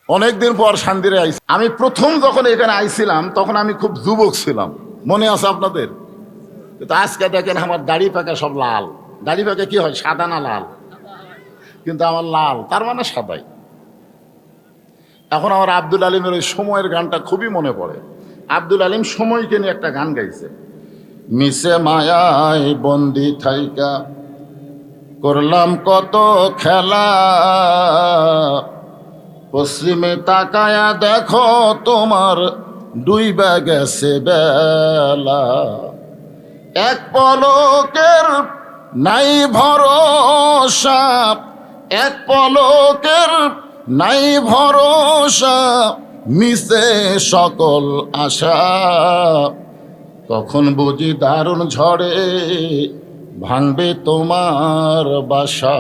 অনেকদিন পর শান্তিরে আইছি। আমি প্রথম যখন এখানে আইছিলাম তখন আমি খুব যুবক ছিলাম, মনে আছে আপনাদের? কিন্তু আজকে দেখেন আমার দাড়ি পাকা সব লাল। দাড়ি পাকা কি হয়, সাদা না লাল? কিন্তু আমার লাল, তার মানে সাদাই। এখন আমার আব্দুল আলিমের ওই সময়ের গানটা খুবই মনে পড়ে। আব্দুল আলিম সময়কে নিয়ে একটা গান গাইছে, মিশে মায়ায় বন্দি থাইকা করলাম কত খেলা, পশ্চিমে তাকায়া দেখো তোমার ডুইবা গেছে বেলা, এক পলকের নাই ভরসা, এক পলকের নাই ভরসা, মিশে সকল আশা, কখন বুঝি দারুণ ঝড়ে ভাঙবে তোমার বাসা।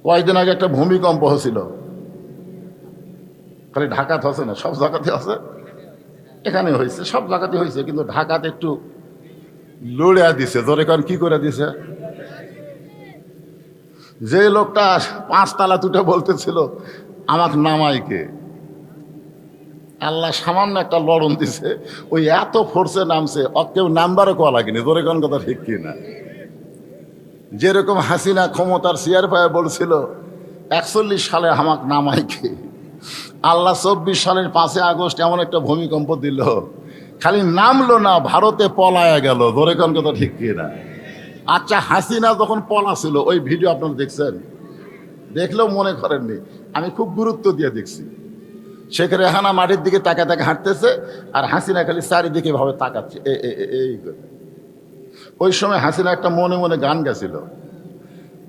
কয়েকদিন আগে একটা ভূমিকম্প হয়েছিল, খালি ঢাকাতে হচ্ছে না, সব জায়গাতে আছে, এখানে হয়েছে, সব জায়গাতে হয়েছে, কিন্তু ঢাকাতে একটু লড়ে দিছে। জোরে কারণ কি করে দিছে? যে লোকটা 5 তালা তুটে বলতেছিল আমাকে নামাইকে, আল্লাহ সামান্য একটা লড়ন দিছে, ওই এত ফোর্সে নামছে, কেউ নাম্বারও কোয়া লাগেনি। জোরে কারণ কথা ঠিক কিনা? যেরকম হাসিনা ক্ষমতার চেয়ার পায়ে বলছিল 41 সালে আমাকে নামাইকে, আল্লাহ 24 সালের 5 আগস্ট এমন একটা ভূমিকম্প দিল, খালি নামলো না, ভারতে পলায়া গেল। ধরে কোন কথা ঠিক কিনা? আচ্ছা, হাসিনা যখন পলা ছিল ওই ভিডিও আপনারা দেখছেন? দেখলেও মনে করেননি, আমি খুব গুরুত্ব দিয়ে দেখছি। শেখ রেহানা মাটির দিকে তাকা তাকা হাঁটতেছে, আর হাসিনা খালি চারিদিকে ভাবে তাকাচ্ছে এই করে। ওই সময় হাসিনা একটা মনে মনে গান গাছিল,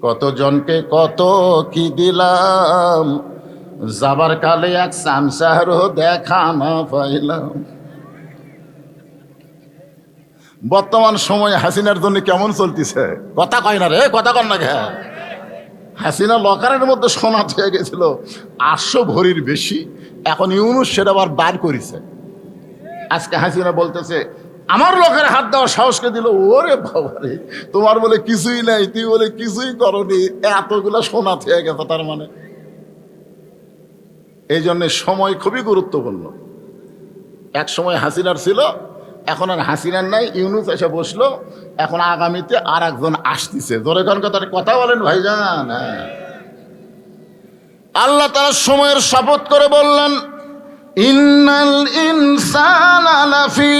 কতজনকে কত কি দিলাম, যাবার কালে এক সামসারও দেখা না পাইলাম। বর্তমান সময়ে হাসিনার জন্য কেমন চলতেছে? কথা কয় না রে, কথা কর না কে? হাসিনা লকারের মধ্যে সোনা হয়ে গেছিল 800 ভরির বেশি, এখন ইউনুস সেটা আবার বার করেছে। আজকে হাসিনা বলতেছে আমার লকারে হাত দেওয়ার সাহসকে দিল। ওরে বাবা রে, তোমার বলে কিছুই নাই, তুই বলে কিছুই করনি, এতগুলা সোনা হয়ে গেছে। তার মানে এই জন্য সময় খুবই গুরুত্বপূর্ণ। এক সময় হাসিনার ছিল, এখন আর হাসিনার নাই, ইউনুস এসে বসলো, এখন আগামীতে আর একজন আসতেছে। জোরে কোন কথা বলেন ভাইজান? আল্লাহ তাআলা সময়ের শপথ করে বললেন, ইন্নাল ইনসানা লাফি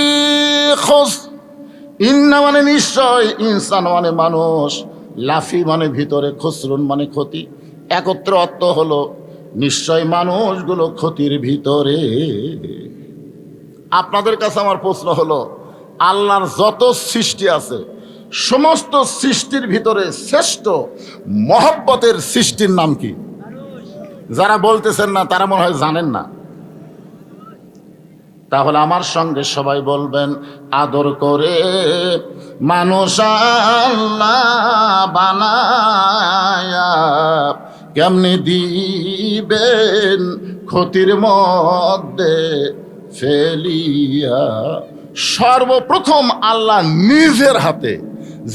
খুসর, ইন্না মানে নিশ্চয়, ইনসান মানে মানুষ, লাফি মানে ভিতরে, খুসরুন মানে ক্ষতি। একত্র অর্থ হলো নিশ্চয় মানুষগুলো ক্ষতির ভিতরে। আপনাদের কাছে আমার প্রশ্ন হলো, আল্লাহর যত সৃষ্টি আছে সমস্ত সৃষ্টির ভিতরে শ্রেষ্ঠ মহব্বতের সৃষ্টির নাম কি? যারা বলতেছেন না তারা মনে হয় জানেন না। তাহলে আমার সঙ্গে সবাই বলবেন, আদর করে মানুষ আল্লাহ বানায়া কেমনি দিবেন ক্ষতির মধ্যে ফেলিয়া। সর্বপ্রথম আল্লাহ নিজের হাতে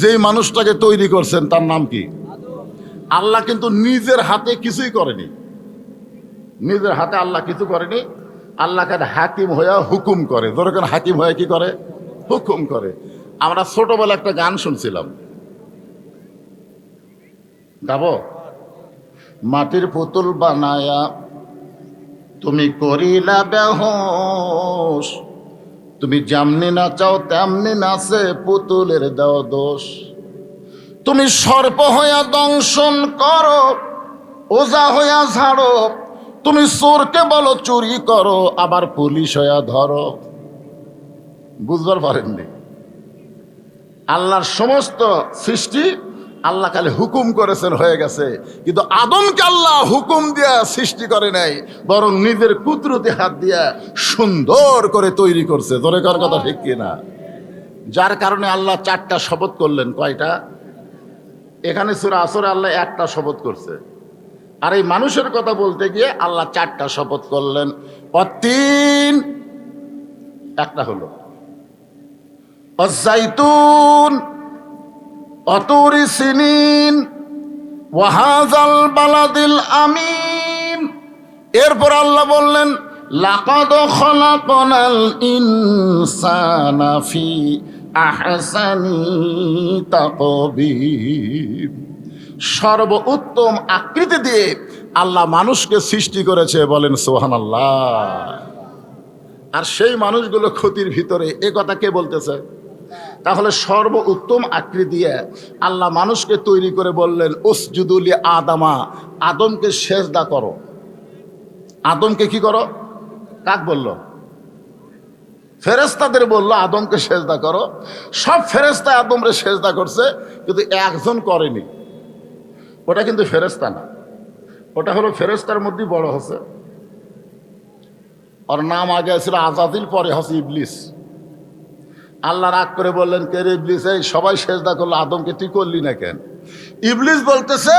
যে মানুষটাকে তৈরি করছেন তার নাম কি? আল্লাহ কিন্তু নিজের হাতে কিছুই করেনি। নিজের হাতে আল্লাহ কিছু করেনি। আল্লাহ কাছে হাকিম হইয়া হুকুম করে। যেরকম হাকিম হয়ে কি করে? হুকুম করে। আমরা ছোটবেলা একটা গান শুনছিলাম, গাবো? মাটির পুতুল বানায়া তুমি করিলা বেহোশ, তুমি যেমনি নাচাও তেমনি নাচে পুতুলের দেও দোষ। তুমি সর্প হইয়া দংশন করো, ওজা হইয়া ঝাড়ো, তুমি চোরকে বলো চুরি করো, আবার পুলিশ হইয়া ধরো। বুঝবার পারেননি? আল্লাহর সমস্ত সৃষ্টি আল্লাহ খালি হুকুম করেছেন, হয়ে গেছে। কিন্তু আদমকে আল্লাহ হুকুম দিয়া সৃষ্টি করে নাই, বরং নিজের কুদরতে হাত দিয়া সুন্দর করে তৈরি করছে। জোরে কার কথা ঠিক কিনা? যার কারণে আল্লাহ 4টা শপথ করলেন। কয়টা? এখানে সূরা আসরে আল্লাহ 1টা শপথ করছে, আর এই মানুষের কথা বলতে গিয়ে আল্লাহ 4টা শপথ করলেন। অতীন একটা হলো, অজাইতুন, অতুরি সিনিন, ওয়াহাজাল বালাদিল আমিন। এরপর আল্লাহ বললেন লাকাদ খলাকনাল ইনসানা ফি আহসানি তাকবীর। সর্বোত্তম আকৃতি দিয়ে আল্লাহ মানুষকে সৃষ্টি করেছে, বলেন সুবহানাল্লাহ। আর সেই মানুষগুলো ক্ষতির ভিতরে, এ কথা কে বলতেছে? তাহলে সর্বোত্তম আকৃতি দিয়ে আল্লাহ মানুষকে তৈরি করে বললেন উসজুদু লি আদামা, আদমকে সেজদা করো। আদমকে কি করো? কাক বলল? ফেরেশতাদের বলল আদমকে সেজদা করো। সব ফেরেশতা আদমরে সেজদা করছে, কিন্তু একজন করেনি। ওটা কিন্তু ফেরেশতা না, ওটা হলো ফেরেশতার মধ্যে বড় হচ্ছে। ওর নাম আগে ছিল আজাদিল, পরে হচ্ছে ইবলিস। আল্লাহ রাগ করে বললেন কে রে ইবলিস, এই সবাই সেজদা করলো, আদমকে তুই করলি না কেন? ইবলিস বলতেছে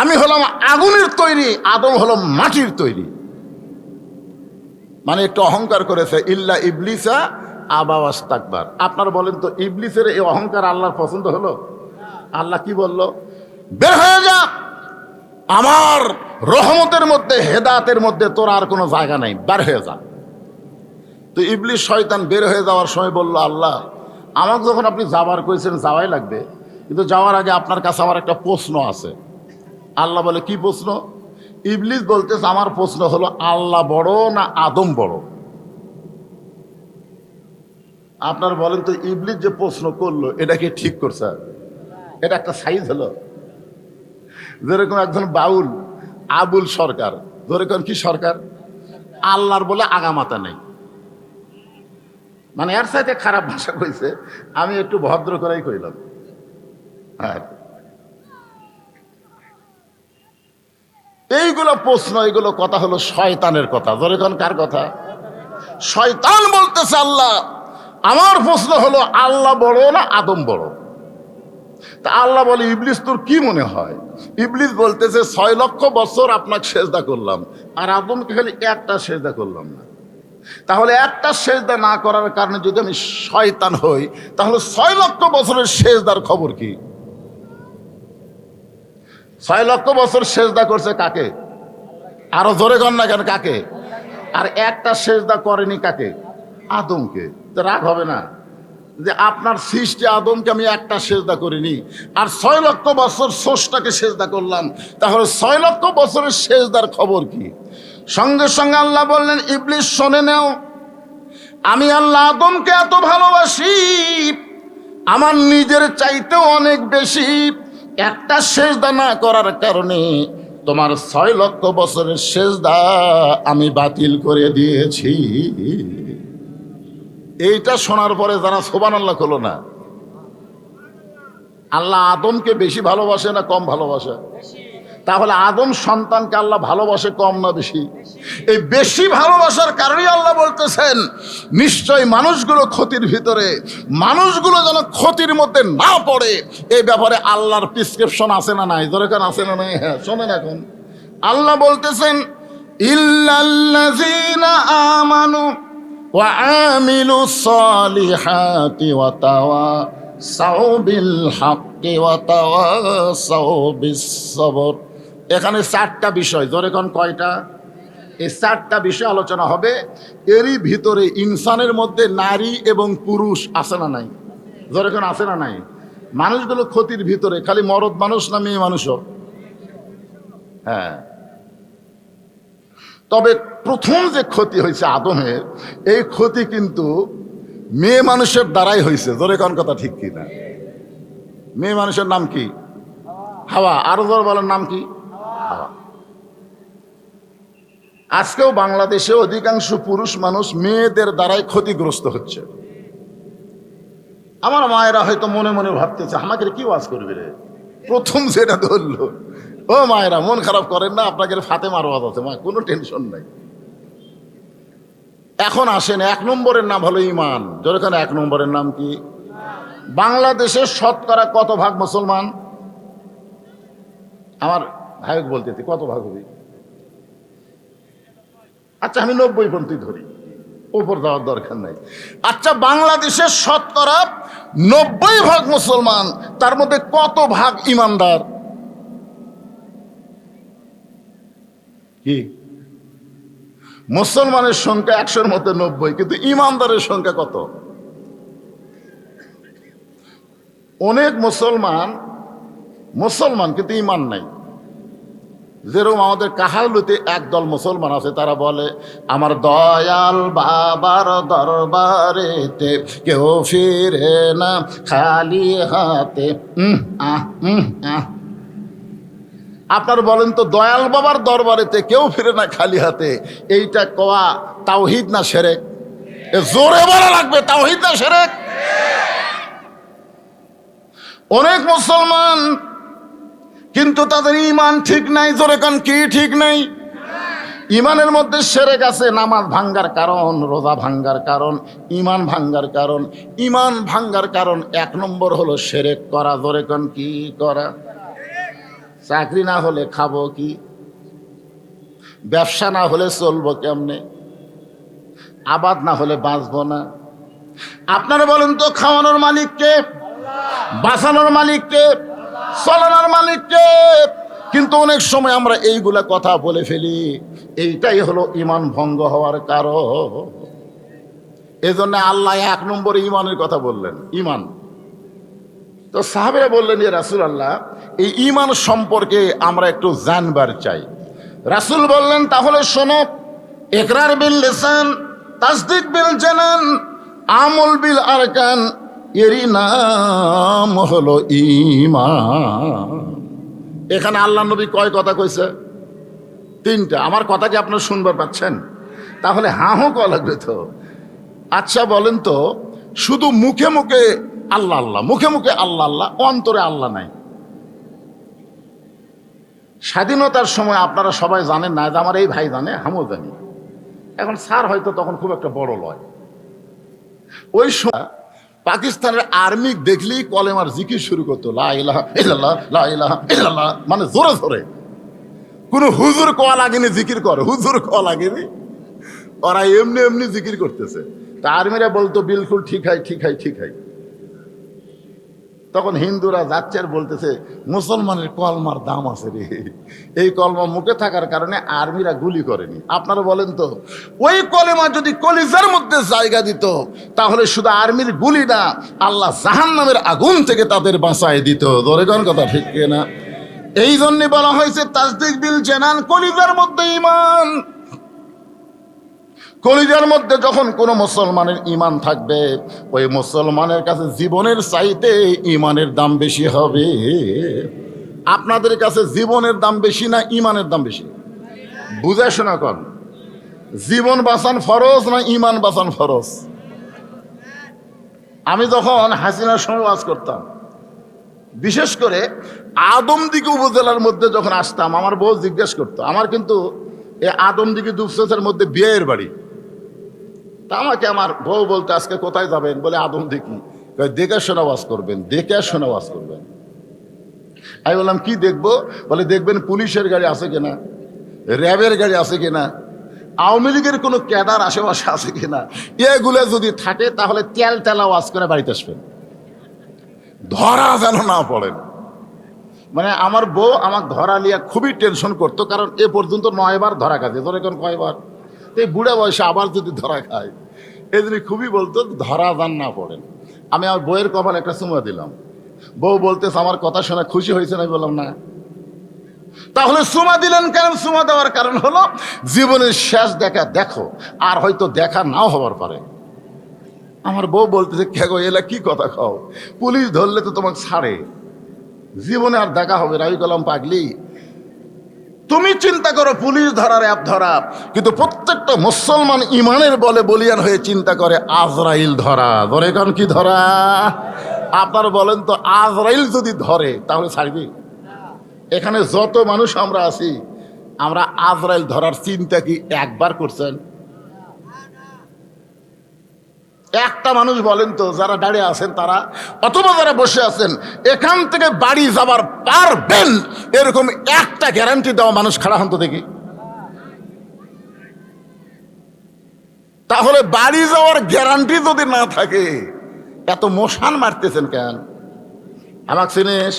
আমি হলাম আগুনের তৈরি, আদম হলো মাটির তৈরি। মানে একটু অহংকার করেছে। ইল্লা ইবলিসা আবা ওয়াস্তাকবার। আপনারা বলেন তো, ইবলিসের এই অহংকার আল্লাহর পছন্দ হলো? আল্লাহ কি বলল? বের হয়ে যা, আমার রহমতের মধ্যে, হেদায়েতের মধ্যে তোর আর কোনো জায়গা নাই, বের হয়ে যা। তো ইবলিস শয়তান বের হয়ে যাওয়ার সময় বলল আল্লাহ, আমাকে যখন আপনি যাবার কইছেন যাওয়াই লাগবে, কিন্তু যাওয়ার আগে আপনার কাছে আমার একটা প্রশ্ন আছে। আল্লাহ বলে কি প্রশ্ন? ইবলিস বলতেছে আমার প্রশ্ন হলো আল্লাহ বড় না আদম বড়? আপনার বলেন তো, ইবলিস যে প্রশ্ন করলো এটা কি ঠিক করছে? এটা একটা সাইজ হলো। যেরকম একজন বাউল আবুল সরকার, যেরকম কি সরকার, আল্লাহর বলে আগামাতা নেই। মানে এর সাথে খারাপ ভাষা কইছে, আমি একটু ভদ্র করেই কইলাম। হ্যাঁ, এইগুলো প্রশ্ন, এইগুলো কথা হলো শয়তানের কথা। যেরকম কার কথা? শয়তান বলতেছে আল্লাহ, আমার প্রশ্ন হলো আল্লাহ বড় না আদম বড়? তা আল্লাহ বলে ইবলিস তোর কি মনে হয়? ইবলিস বলতেছে 6 লক্ষ বছর আপনাকে সেজদা করলাম, আর আদমকে খালি একটা সেজদা করলাম না। তাহলে একটা সেজদা না করার কারণে যদি আমি শয়তান হই, তাহলে 6 লক্ষ বছরের সেজদার খবর কি? 6 লক্ষ বছর সেজদা করছে কাকে? আরো জোরে কর না কেন, কাকে? আর একটা সেজদা করেনি কাকে? আদমকে। তো রাগ হবে না যে আপনার সৃষ্টি আদমকে আমি একটা সেজদা করিনি, আর 6 লক্ষ বছর স্রষ্টাকে সেজদা করলাম, তাহলে 6 লক্ষ বছরের সেজদার খবর কি? সঙ্গে সঙ্গে আল্লাহ বললেন ইবলিস শোনে নাও, আমি আল্লাহ আদমকে এত ভালোবাসি, আমার নিজের চাইতেও অনেক বেশি। একটা সেজদা না করার কারণে তোমার 6 লক্ষ বছরের সেজদা আমি বাতিল করে দিয়েছি। এইটা শোনার পরে যারা সুবহানাল্লাহ হলো না, আল্লাহ আদমকে বেশি ভালোবাসে না কম ভালোবাসে? তাহলে আদম সন্তানকে আল্লাহ ভালোবাসে কম না বেশি? এই বেশি ভালোবাসার কারণেই আল্লাহ বলতেছেন নিশ্চয় মানুষগুলো ক্ষতির ভিতরে, মানুষগুলো যেন ক্ষতির মধ্যে না পড়ে, এই ব্যাপারে আল্লাহর প্রেসক্রিপশন আছে না নাই? দরকার আছে না নাই? হ্যাঁ, শোনেন এখন আল্লাহ বলতেছেন ইল্লাল্লাযীনা আমানু ওয়া আমিলুস সালিহাতি ওয়া তাওয়াসাউ বিল হাক্কি ওয়া তাওয়াসাউ বিস সবর। এখানে 4টা বিষয়, জোরে কোন কয়টা? এই 4টা বিষয় আলোচনা হবে। এরই ভিতরে ইনসানের মধ্যে নারী এবং পুরুষ আছে না নাই? জোরে কোন আছে না নাই? মানুষগুলো ক্ষতির ভিতরে, খালি মরদ মানুষ না মেয়ে মানুষও? হ্যাঁ। তবে প্রথম যে ক্ষতি হয়েছে আদমের, এই ক্ষতি কিন্তু মেয়ে মানুষের দ্বারাই হয়েছে। জোরে কোন কথা ঠিক কি না? মেয়ে মানুষের নাম কি? হাওয়া। আরো জোর বলার নাম কি? হাওয়া। আজকেও বাংলাদেশে অধিকাংশ পুরুষ মানুষ মেয়েদের দ্বারাই ক্ষতিগ্রস্ত হচ্ছে। আমার মায়েরা হয়তো মনে মনে ভাবতেছে আমাকে কি ওয়াজ করবে রে, প্রথম যেটা ধরলো। ও মায়েরা মন খারাপ করেন না, আপনাকে ফাতেমার ওয়াজ আছে, মা কোনো টেনশন নাই। এখন আসেন, 1 নম্বরের নাম হলো ঈমান। যেখানে 1 নম্বরের নাম কি? বাংলাদেশের শতকরা কত ভাগ মুসলমান? আমার ভাইক বলতেছি কত ভাগ হবে? আচ্ছা আমি 90 পর্যন্ত ধরি, উপর যাওয়ার দরকার নাই। আচ্ছা বাংলাদেশের শতকরা 90 ভাগ মুসলমান, তার মধ্যে কত ভাগ ইমানদার? কি মুসলমানের সংখ্যা 100-র মধ্যে 90, কিন্তু ইমানদারের সংখ্যা কত? অনেক মুসলমান কিন্তু ইমান নাই। যেরকম আমাদের কাহালুতে একদল মুসলমান আছে, তারা বলে আমার দয়াল বাবার দরবারেতে কেউ ফিরে না খালি হাতে। আপনার বলেন তো, দয়াল বাবার দরবারেতে কেউ ফিরে না খালি হাতে, এইটা কোয়া তাওহীদ না শিরক? জোরে বলা লাগবে, তাওহীদ না শিরক? অনেক মুসলমান কিন্তু তাদের ইমান ঠিক নাই। জোরে কান, কি ঠিক নাই? ইমানের মধ্যে শিরক আছে। নামাজ ভাঙ্গার কারণ, রোজা ভাঙ্গার কারণ, ইমান ভাঙ্গার কারণ। ইমান ভাঙ্গার কারণ 1 নম্বর হলো শিরক করা। জোরে কান, কি করা? চাকরি না হলে খাবো কি? ব্যবসা না হলে চলবো কেমনে? আবাদ না হলে বাঁচবো না। আপনারা বলেন তো, খাওয়ানোর মালিককে, বাঁচানোর মালিককে, চলানোর মালিককে? কিন্তু অনেক সময় আমরা এইগুলা কথা বলে ফেলি, এইটাই হলো ইমান ভঙ্গ হওয়ার কারণ। এজন্য আল্লাহ 1 নম্বরে ইমানের কথা বললেন, ইমান। তো সাহাবেরা বললেন, ইয়া রাসূলুল্লাহ, এই ইমান সম্পর্কে আমরা একটু জানবার চাই। রাসূল বললেন, তাহলে শোনো, ইকরার বিল লিসান, তাসদিক বিল জানান, আমল বিল আরকান, এরই নাম হলো ঈমান। এখানে আল্লাহ নবী কয় কথা কইছে? 3টা। আমার কথা কি আপনারা শুনবার পাচ্ছেন? তাহলে হাঁ কওয়া লাগবে তো। আচ্ছা বলেন তো, শুধু মুখে মুখে আল্লাহ আল্লাহ, মুখে মুখে আল্লাহ আল্লাহ, অন্তরে আল্লাহ নাই। স্বাধীনতার সময় আপনারা সবাই জানেন না, যে আমার এই ভাই জানে, আমিও জানি। এখন স্যার হয়তো তখন খুব একটা বড় লয়। ওই সময় পাকিস্তানের আর্মি দেখলেই কলেমার জিকির শুরু করতো, লা ইলাহা ইল্লাল্লাহ, লা ইলাহা ইল্লাল্লাহ, মানে জোরে জোরে। কোনো হুজুর কোয়া লাগেনি জিকির করে, হুজুর কোয়া লাগেনি, ওরা এমনি এমনি জিকির করতেছে। তা আর্মিরা বলতো, বিলকুল ঠিক হয়, ঠিক হয়, ঠিক হয়। তখন হিন্দুরা যাচ্ছে আর বলতেছে, মুসলমানের কলমার দাম আছে রে। এই কলমা মুখে থাকার কারণে আর্মিরা গুলি করেনি। আপনারা বলেন তো, ওই কলেমা যদি কলিজার মধ্যে জায়গা দিত, তাহলে শুধু আর্মির গুলি না, আল্লাহ জাহান্নামের আগুন থেকে তাদের বাঁচায় দিত। ধরে কোন কথা ঠিক না? এই জন্যে বলা হয়েছে তাসদিক বিল জানান, কলিজার মধ্যে ঈমান। কলিজার মধ্যে যখন কোনো মুসলমানের ঈমান থাকবে, ওই মুসলমানের কাছে জীবনের চাইতে ঈমানের দাম বেশি হবে। আপনাদের কাছে জীবনের দাম বেশি না ঈমানের দাম বেশি? বুঝে শোনা কর, জীবন বাঁচান ফরজ না ঈমান বাঁচান ফরজ? আমি যখন হাসিনার সময় ওয়াজ করতাম, বিশেষ করে আদমদিঘি উপজেলার মধ্যে যখন আসতাম, আমার বউ জিজ্ঞেস করতো, আমার কিন্তু এই আদমদিঘি দুপচাঁচের মধ্যে বিয়ের বাড়ি। তা আমাকে আমার বউ বলতে, আজকে কোথায় যাবেন? বলে আদমদিঘি। দেখে শোনা ওয়াজ করবেন, দেখে শোনা ওয়াজ করবেন। আমি বললাম, কি দেখবো? বলে দেখবেন পুলিশের গাড়ি আছে কিনা, র্যাবের গাড়ি আছে কিনা, আওয়ামী লীগের কোনো ক্যাডার আশেপাশে আছে কিনা। এগুলো যদি থাকে তাহলে তেল তেলা ওয়াজ করে বাড়িতে আসবেন, ধরা যেন না পড়েন। মানে আমার বউ আমাকে ধরা লিয়া খুবই টেনশন করতো, কারণ এ পর্যন্ত 9 বার ধরা খাচ্ছে। ধরে কোন কয়বার? এই বুড়া বয়সে আবার যদি ধরা খায়, এই জন্য খুবই বলতো ধরা যান না পড়েন। আমি আমার বউয়ের কপালে একটা চুমা দিলাম। বউ বলতেছে, আমার কথা শোনা খুশি হয়েছে না? বললাম না। তাহলে চুমা দিলেন কেন? চুমা দেওয়ার কারণ হলো, জীবনের শেষ দেখা দেখো, আর হয়তো দেখা নাও হবার পারে। আমার বউ বলতেছে, কে গো, এলা কি কথা খাও? পুলিশ ধরলে তো তোমাকে ছাড়ে, জীবনে আর দেখা হবে না। আমি বললাম, পাগলি, তুমি চিন্তা করো পুলিশ ধরার অ্যাপ ধরা, কিন্তু প্রত্যেকটা মুসলমান ইমানের বলে বলিয়ান হয়ে চিন্তা করে আজরাইল ধরা। ধরে কারণ কি ধরা? আপনার বলেন তো, আজরাইল যদি ধরে তাহলে ছাড়বি? এখানে যত মানুষ আমরা আছি, আমরা আজরাইল ধরার চিন্তা কি একবার করছেন? একটা মানুষ বলেন তো, যারা দাঁড়িয়ে আছেন তারা, অথবা যারা বসে আছেন, এখান থেকে বাড়ি যাবার পারবেন এরকম একটা গ্যারান্টি দেওয়া মানুষ খাড়া হন তো দেখি। তাহলে বাড়ি যাওয়ার গ্যারান্টি যদি না থাকে, এত মশান মারতেছেন কেন? আমাকে চিনিস?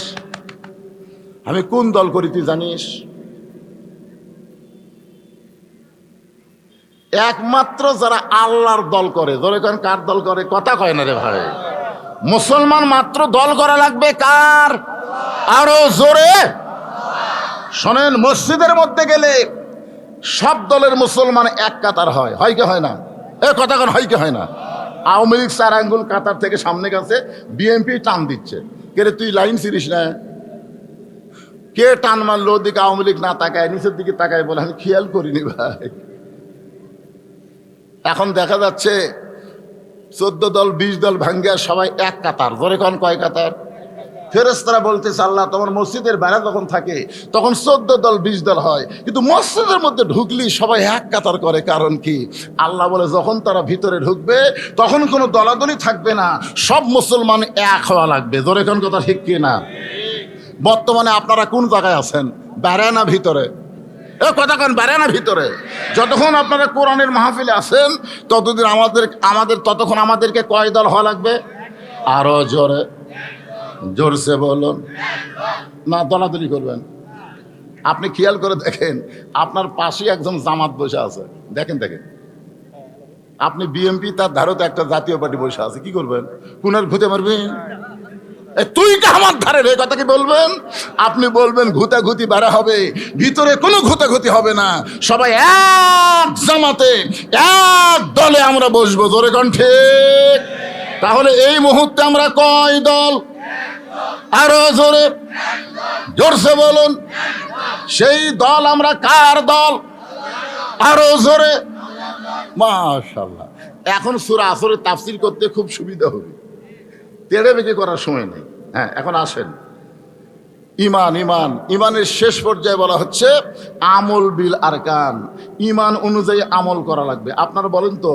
আমি কোন দল করি তুই জানিস? একমাত্র যারা আল্লাহর দল করে, ধরে কেন কার দল করে, কথা কয় না রে ভাই। মুসলমান মাত্র দল করা লাগবে কার? আরো জোরে শোনেন, মসজিদের মধ্যে গেলে সব দলের মুসলমান এক কাতার হয়, হয় কি হয় না? এ কথা কেন হয় কি হয় না? আওয়ামী লীগ 4 আঙ্গুল কাতার থেকে সামনে গেছে, বিএনপি টান দিচ্ছে। কে রে তুই লাইন ছিড়িস না? কে টান মারলো? ওদিকে আওয়ামী লীগ না তাকায়, নিচের দিকে তাকায়, বলে আমি খেয়াল করিনি ভাই। এখন দেখা যাচ্ছে 14 দল 20 দল ভাঙ্গিয়া সবাই এক কাতার। ধরে কোন কয় কাতার? ফেরেশতারা বলতেছে আল্লাহ তোমার মসজিদের বাইরে যখন থাকে তখন 14 দল 20 দল হয়, কিন্তু মসজিদের মধ্যে ঢুকলি সবাই এক কাতার করে, কারণ কি? আল্লাহ বলে যখন তারা ভিতরে ঢুকবে তখন কোনো দলাদলি থাকবে না, সব মুসলমান এক হওয়া লাগবে। ধরে কোন কথা ঠিক কি না? বর্তমানে আপনারা কোন জায়গায় আছেন, বাইরে না ভিতরে? এ কথা কেন, বাইরে না ভিতরে? যতক্ষণ আপনারা কোরআনের মাহফিলে আছেন ততদিন আমাদের ততক্ষণ আমাদেরকে কয় দল হওয়া লাগবে? আরো জোরে জোরসে বলুন না, দলাদলি করবেন। আপনি খেয়াল করে দেখেন, আপনার পাশে একজন জামাত বসে আছে, দেখেন দেখেন। আপনি বিএনপি, তার ধারতে একটা জাতীয় পার্টি বসে আছে, কি করবেন? কোনার ঘুতে মারবেন? তুই কে আমার ধারে রে, কথা কি বলবেন? আপনি বলবেন ঘুতাঘুতি বাড়া হবে, ভিতরে কোনো ঘুতাঘুতি হবে না, সবাই এক জামাতে এক দলে আমরা বসবো। জোরে কোন ঠিক? তাহলে এই মুহূর্তে আমরা কয় দল? আরো জোরে জোরসে বলুন, সেই দল আমরা কার দল? আরো জোরে মাশাআল্লাহ। এখন সূরা আসরের তাফসীর করতে খুব সুবিধা হবে, তেড়ে বেঁকে করার সময় নেই। হ্যাঁ, এখন আসেন ইমানের শেষ পর্যায়ে বলা হচ্ছে আমল বিল আরকান। ইমান অনুযায়ী আমল করা লাগবে। আপনারা বলেন তো,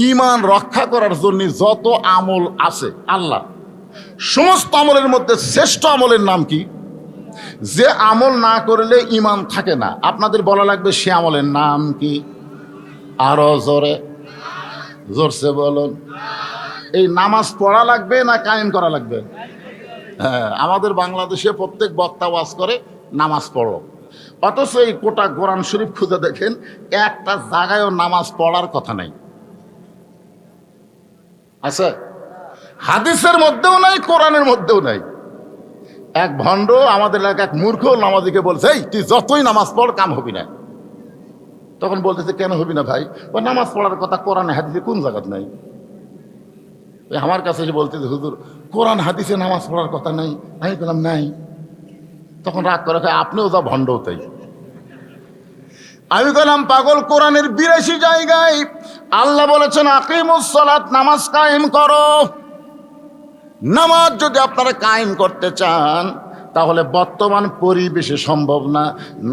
ইমান রক্ষা করার জন্য যত আমল আছে আল্লাহ, সমস্ত আমলের মধ্যে শ্রেষ্ঠ আমলের নাম কি? যে আমল না করলে ইমান থাকে না, আপনাদের বলা লাগবে সে আমলের নাম কি? আরো জোরে জোরসে বলুন। এই নামাজ পড়া লাগবে না কায়েম করা লাগবে? হ্যাঁ, আমাদের বাংলাদেশে প্রত্যেক বক্তা ওয়াজ করে নামাজ পড়ো, অথচ এই কোটা কোরআন শরীফ খুঁজে দেখেন একটা জায়গায়ও নামাজ পড়ার কথা নাই। আচ্ছা, হাদিসের মধ্যেও নাই, কোরআনের মধ্যেও নাই। এক ভণ্ড আমাদের এলাকায় এক মূর্খ নামাজিকে বলছে, এই তুই যতই নামাজ পড় কাম হবি না। তখন বলতেছে কেন হবি না ভাই? ও নামাজ পড়ার কথা কোরআনে হাদিসে কোন জায়গায় নাই। আমার কাছে এসে বলতেছে হুজুর কোরআন হাদিসে নামাজ পড়ার কথা নাই। আমি বললাম নাই। তখন রাগ করে আপনিও যা ভণ্ডও তাই। আমি বললাম পাগল, কোরআনের 82 জায়গায় আল্লাহ বলেছেন আকিমুস সালাত, নামাজ কায়েম করো। নামাজ যদি আপনারা কায়েম করতে চান তাহলে বর্তমান পরিবেশে সম্ভব না,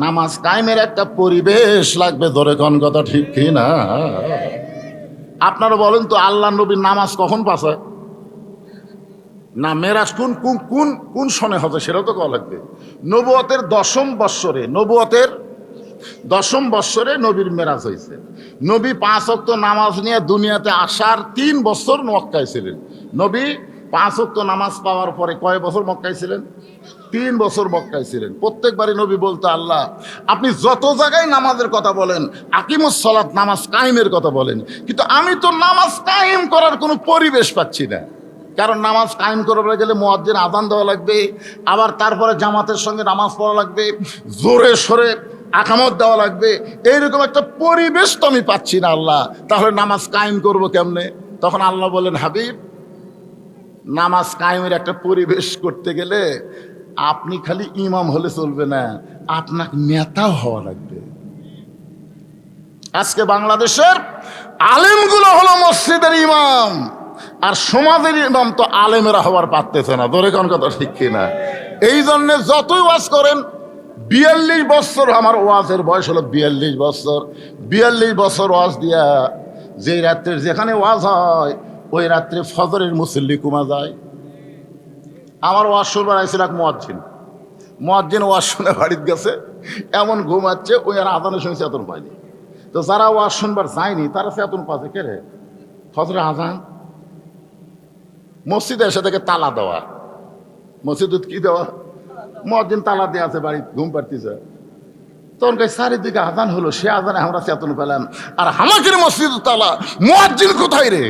নামাজ কায়েমের একটা পরিবেশ লাগবে। ধরে কোন কথা ঠিক কি না? আপনারা বলেন তো, আল্লাহ নবীর নামাজ কখন পাশে না? মেরাজ কোন কোন কোন কোন সনে হবে সেটাও তো কওয়া লাগবে। নবুয়তের 10ম বৎসরে, নবুয়তের 10ম বৎসরে নবীর মেরাজ হয়েছে। নবী 5 ওয়াক্ত নামাজ নিয়ে দুনিয়াতে আসার 3 বছর মক্কায় ছিলেন। নবী 5 ওয়াক্ত নামাজ পাওয়ার পরে কয় বছর মক্কায় ছিলেন? 3 বছর মক্কায় ছিলেন। প্রত্যেকবারই নবী বলতো আল্লাহ আপনি যত জায়গায় নামাজের কথা বলেন, আকিমুস সালাত নামাজ কায়েমের কথা বলেন, কিন্তু আমি তো নামাজ কায়েম করার কোনো পরিবেশ পাচ্ছি না। কারণ নামাজ কায়েম করতে গেলে মুয়াজ্জিন আযান দেওয়া লাগবে, আবার তারপরে জামাতের সঙ্গে নামাজ পড়া লাগবে, জোরে সরে আকামত দেওয়া লাগবে। এইরকম একটা পরিবেশ তো আমি পাচ্ছি না আল্লাহ, তাহলে নামাজ কায়েম করব কেমনে? তখন আল্লাহ বলেন হাবিব, নামাজ কায়েমের একটা পরিবেশ করতে গেলে আপনি খালি ইমাম হলে চলবে না, আপনাকে নেতাও হওয়া লাগবে। আজকে বাংলাদেশের আলেমগুলো হলো মসজিদের ইমাম, আর সমাজের ইমাম তো আলেমেরা হওয়ার পারতেছে না। ধরে কোন কথা ঠিক কিনা? এই জন্য যতই ওয়াজ করেন, 42 বছর আমার ওয়াজের বয়স হলো 42 বছর। 42 বছর ওয়াজ দিয়া যেই রাত্রে যেখানে ওয়াজ হয় ওই রাত্রে ফজরের মুসল্লি কমা যায়। আমার ওয়াজ শুনবার আইছিল এক মুয়াজ্জিন ওয়াজ শুনে বাড়িতে গেছে, এমন ঘুমাচ্ছে, ওই আর আজানের সঙ্গে চেতন পায়নি। তো যারা ওয়াজ শুনবার যায়নি তারা চেতন পাচ্ছে, কে রে ফজরে আজান। মসজিদে এসে থেকে তালা দেওয়া, মসজিদ কি দেওয়া, মুয়াজ্জিন তালা দিয়ে আছে, বাড়ি ঘুম পাড়তেছে। তখন চারিদিকে আজান হলো, সে আজানে আমরা চেতন পেলাম। আর হামাকের মসজিদ তালা, মুয়াজ্জিন কোথায় রে?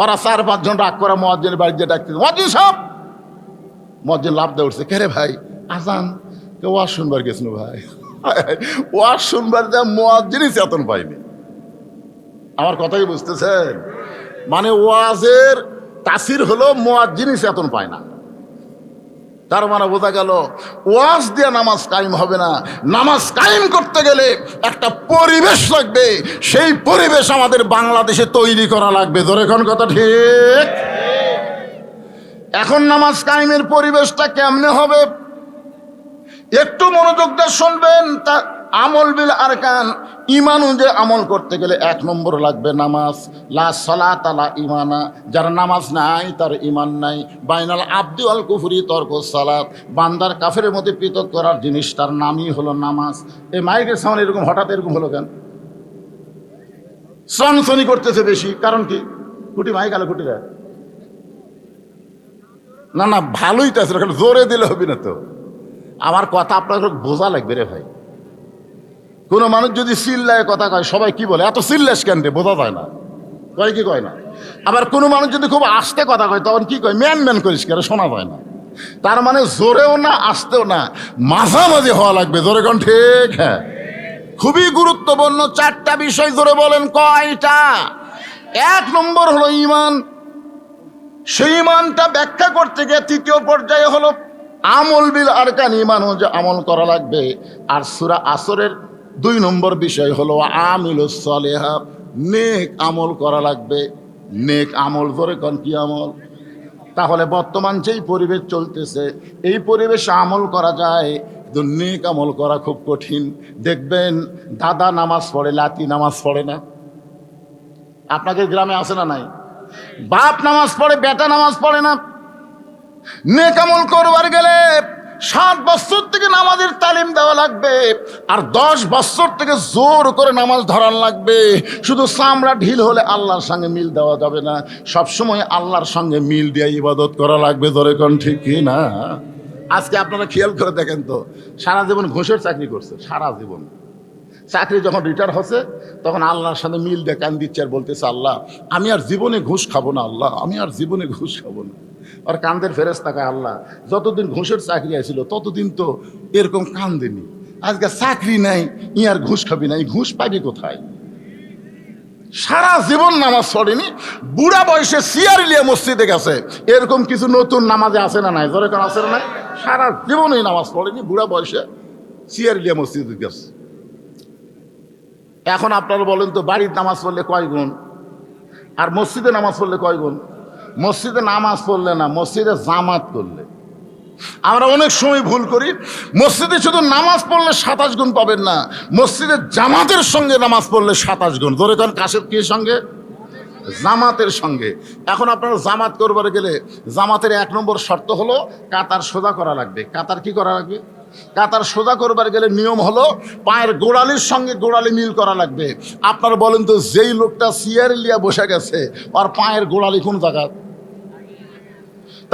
ওরা 4-5 জন রাগ করা মুয়াজ্জিনের বাড়িতে ডাকতে, মুয়াজ্জিন সাহেব। মুয়াজ্জিন লাফ দিয়ে উঠছে, কে রে ভাই? আজান। ওয়াজ শুনবার গেছিল ভাই। ওয়াজ শুনবার যা মুয়াজ্জিনই চেতন পাইনি। আমার কথাই বুঝতেছেন? মানে ওয়াজের তাসির হলো মুয়াজ্জিনই চেতন পায় না। তার মানে বোঝা গেল ওয়াজ দিয়ে নামাজ কায়েম হবে না। নামাজ কায়েম করতে গেলে একটা পরিবেশ লাগবে, সেই পরিবেশ আমাদের বাংলাদেশে তৈরি করা লাগবে। ধরে কোন কথা ঠিক? এখন নামাজ কায়েমের পরিবেশটা কেমনে হবে একটু মনোযোগ দিয়ে শুনবেন। তা আমল বিল আরকান, ইমান অনুযায়ী আমল করতে গেলে 1 নম্বর লাগবে নামাজ। লা সালাত লা ইমানা, যার নামাজ নাই তার ইমান নাই। বাইনাল আবদি ওয়াল কুফরি তরকুস সালাত, বান্দার কাফেরের মধ্যে পৃথক করার জিনিস তার নামই হলো নামাজ। এই মাইকের সামনে এরকম হঠাৎ এরকম হলো কেন? সনসনি করতেছে বেশি, কারণ কি? কুটি মাইক আলো কুটিরা না না ভালোই তো আছে, জোরে দিলে হবে না তো। আমার কথা আপনার বোঝা লাগবে রে ভাই। কোনো মানুষ যদি চিল্লায় কথা কয়, সবাই কি বলে, এত চিল্লাস কেন রে? বোঝা যায় না, কয় কি কয় না। আবার কোনো মানুষ যদি খুব আস্তে কথা কয়, তখন কি কয়, ম্যান ম্যান করিস কেন? শোনা যায় না। তার মানে জোরেও না আস্তেও না, মাঝামাঝি হওয়া লাগবে। জোরে কোন ঠিক? হ্যাঁ, খুবই গুরুত্বপূর্ণ 4টা বিষয়। জোরে বলেন কয়টা? 1 নম্বর হলো ঈমান। সেই ঈমানটা ব্যাখ্যা করতে গিয়ে 3য় পর্যায়ে হলো আমল বিল আরকান, ঈমান অনুযায়ী আমল করা লাগবে। আর সূরা আসরের 2 নম্বর বিষয় হলো আমিলুস সালিহাত, নেক আমল করা লাগবে। নেক আমল ধরে কোন কি আমল? তাহলে বর্তমান যেই পরিবেশ চলতেছে, এই পরিবেশে আমল করা যায়, কিন্তু নেক আমল করা খুব কঠিন। দেখবেন দাদা নামাজ পড়ে, লাতি নামাজ পড়ে না। আপনাদের গ্রামে আছে না নাই? বাপ নামাজ পড়ে, বেটা নামাজ পড়ে না। নেক আমল করবার গেলে 7 বছর থেকে নামাজের তালিম দেওয়া লাগবে, আর 10 বছর থেকে জোর করে নামাজ ধরান লাগবে। শুধু চামড়া ঢিল হলে আল্লাহর সঙ্গে মিল দেওয়া যাবে না, সবসময় আল্লাহর সঙ্গে মিল দিয়ে ইবাদত করা লাগবে। ধরে কোন ঠিক কি না? আজকে আপনারা খেয়াল করে দেখেন তো, সারা জীবন ঘুষের চাকরি করছে, সারা জীবন চাকরি যখন রিটায়ার হচ্ছে, তখন আল্লাহর সাথে মিল দিয়ে কান দিচ্ছে আর বলতেছে, আল্লাহ আমি আর জীবনে ঘুষ খাবো না, আল্লাহ আমি আর জীবনে ঘুষ খাবো না। আর কান্দের ফেরেশতা কয়, আল্লাহ যতদিন ঘুষের চাকরি আছিল ততদিন তো এরকম কান্দেনি, আজকে চাকরি নাই ই আর ঘুষ খাবি না, এই ঘুষ পাবি কোথায়? সারা জীবন নামাজ পড়েনি, বুড়া বয়সে সিয়ার লিয়ে মসজিদে গেছে। এরকম কিছু নতুন নামাজে আছে না নাই? জোরে কোন আছে না নাই? সারা জীবনই নামাজ পড়েনি, বুড়া বয়সে সিয়ার লিয়ে মসজিদে গেছে। এখন আপনারা বলেন তো, বাড়ির নামাজ পড়লে কয় গুণ, আর মসজিদে নামাজ পড়লে কয় গুণ? মসজিদে নামাজ পড়লে না, মসজিদে জামাত করলে। আমরা অনেক সময় ভুল করি, মসজিদে শুধু নামাজ পড়লে 27 গুণ পাবেন না, মসজিদে জামাতের সঙ্গে নামাজ পড়লে 27 গুণ। ধরে কোন কাশের কি সঙ্গে? জামাতের সঙ্গে। এখন আপনারা জামাত করবার গেলে জামাতের 1 নম্বর শর্ত হলো কাতার সোজা করা লাগবে। কাতার কি করা লাগবে? কাতার সোজা করবার গেলে নিয়ম হলো পায়ের গোড়ালির সঙ্গে গোড়ালি মিল করা লাগবে। আপনারা বলেন তো, যেই লোকটা চেয়ারে লিয়া বসে গেছে, আর পায়ের গোড়ালি কোন জায়গা?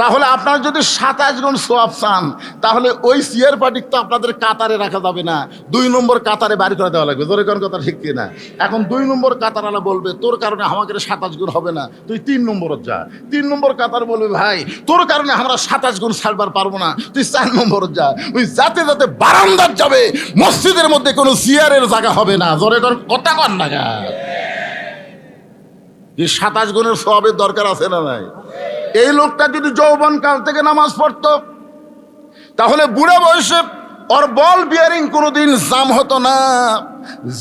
তাহলে আপনারা যদি 27 গুণ সওয়াব চান, তাহলে ওই চেয়ার পার্টি তো আপনাদের কাতারে রাখা যাবে না, 2 নম্বর কাতারে বাড়ি করে দেওয়া লাগবে। ধরে কোন কথা ঠিক কিনা? এখন 2 নম্বর কাতারওয়ালা বলবে, তোর কারণে আমাকে 27 গুণ হবে না, তুই 3 নম্বরে যা। 3 নম্বর কাতার বলবে, ভাই তোর কারণে আমরা 27 গুণ ছাড়বার পারবো না, তুই 4 নম্বরে যা। ওই যাতে যাতে বারান্দার যাবে, মসজিদের মধ্যে কোনো চেয়ারের জায়গা হবে না। ধরে কোন কথা কন না, 27 গুণের সওয়াবের দরকার আছে না নাই? এই লোকটা যদি যৌবন কাল থেকে নামাজ পড়তো, তাহলে বুড়া বয়সে ওর বল বিয়ারিং কোনোদিন জাম হতো না।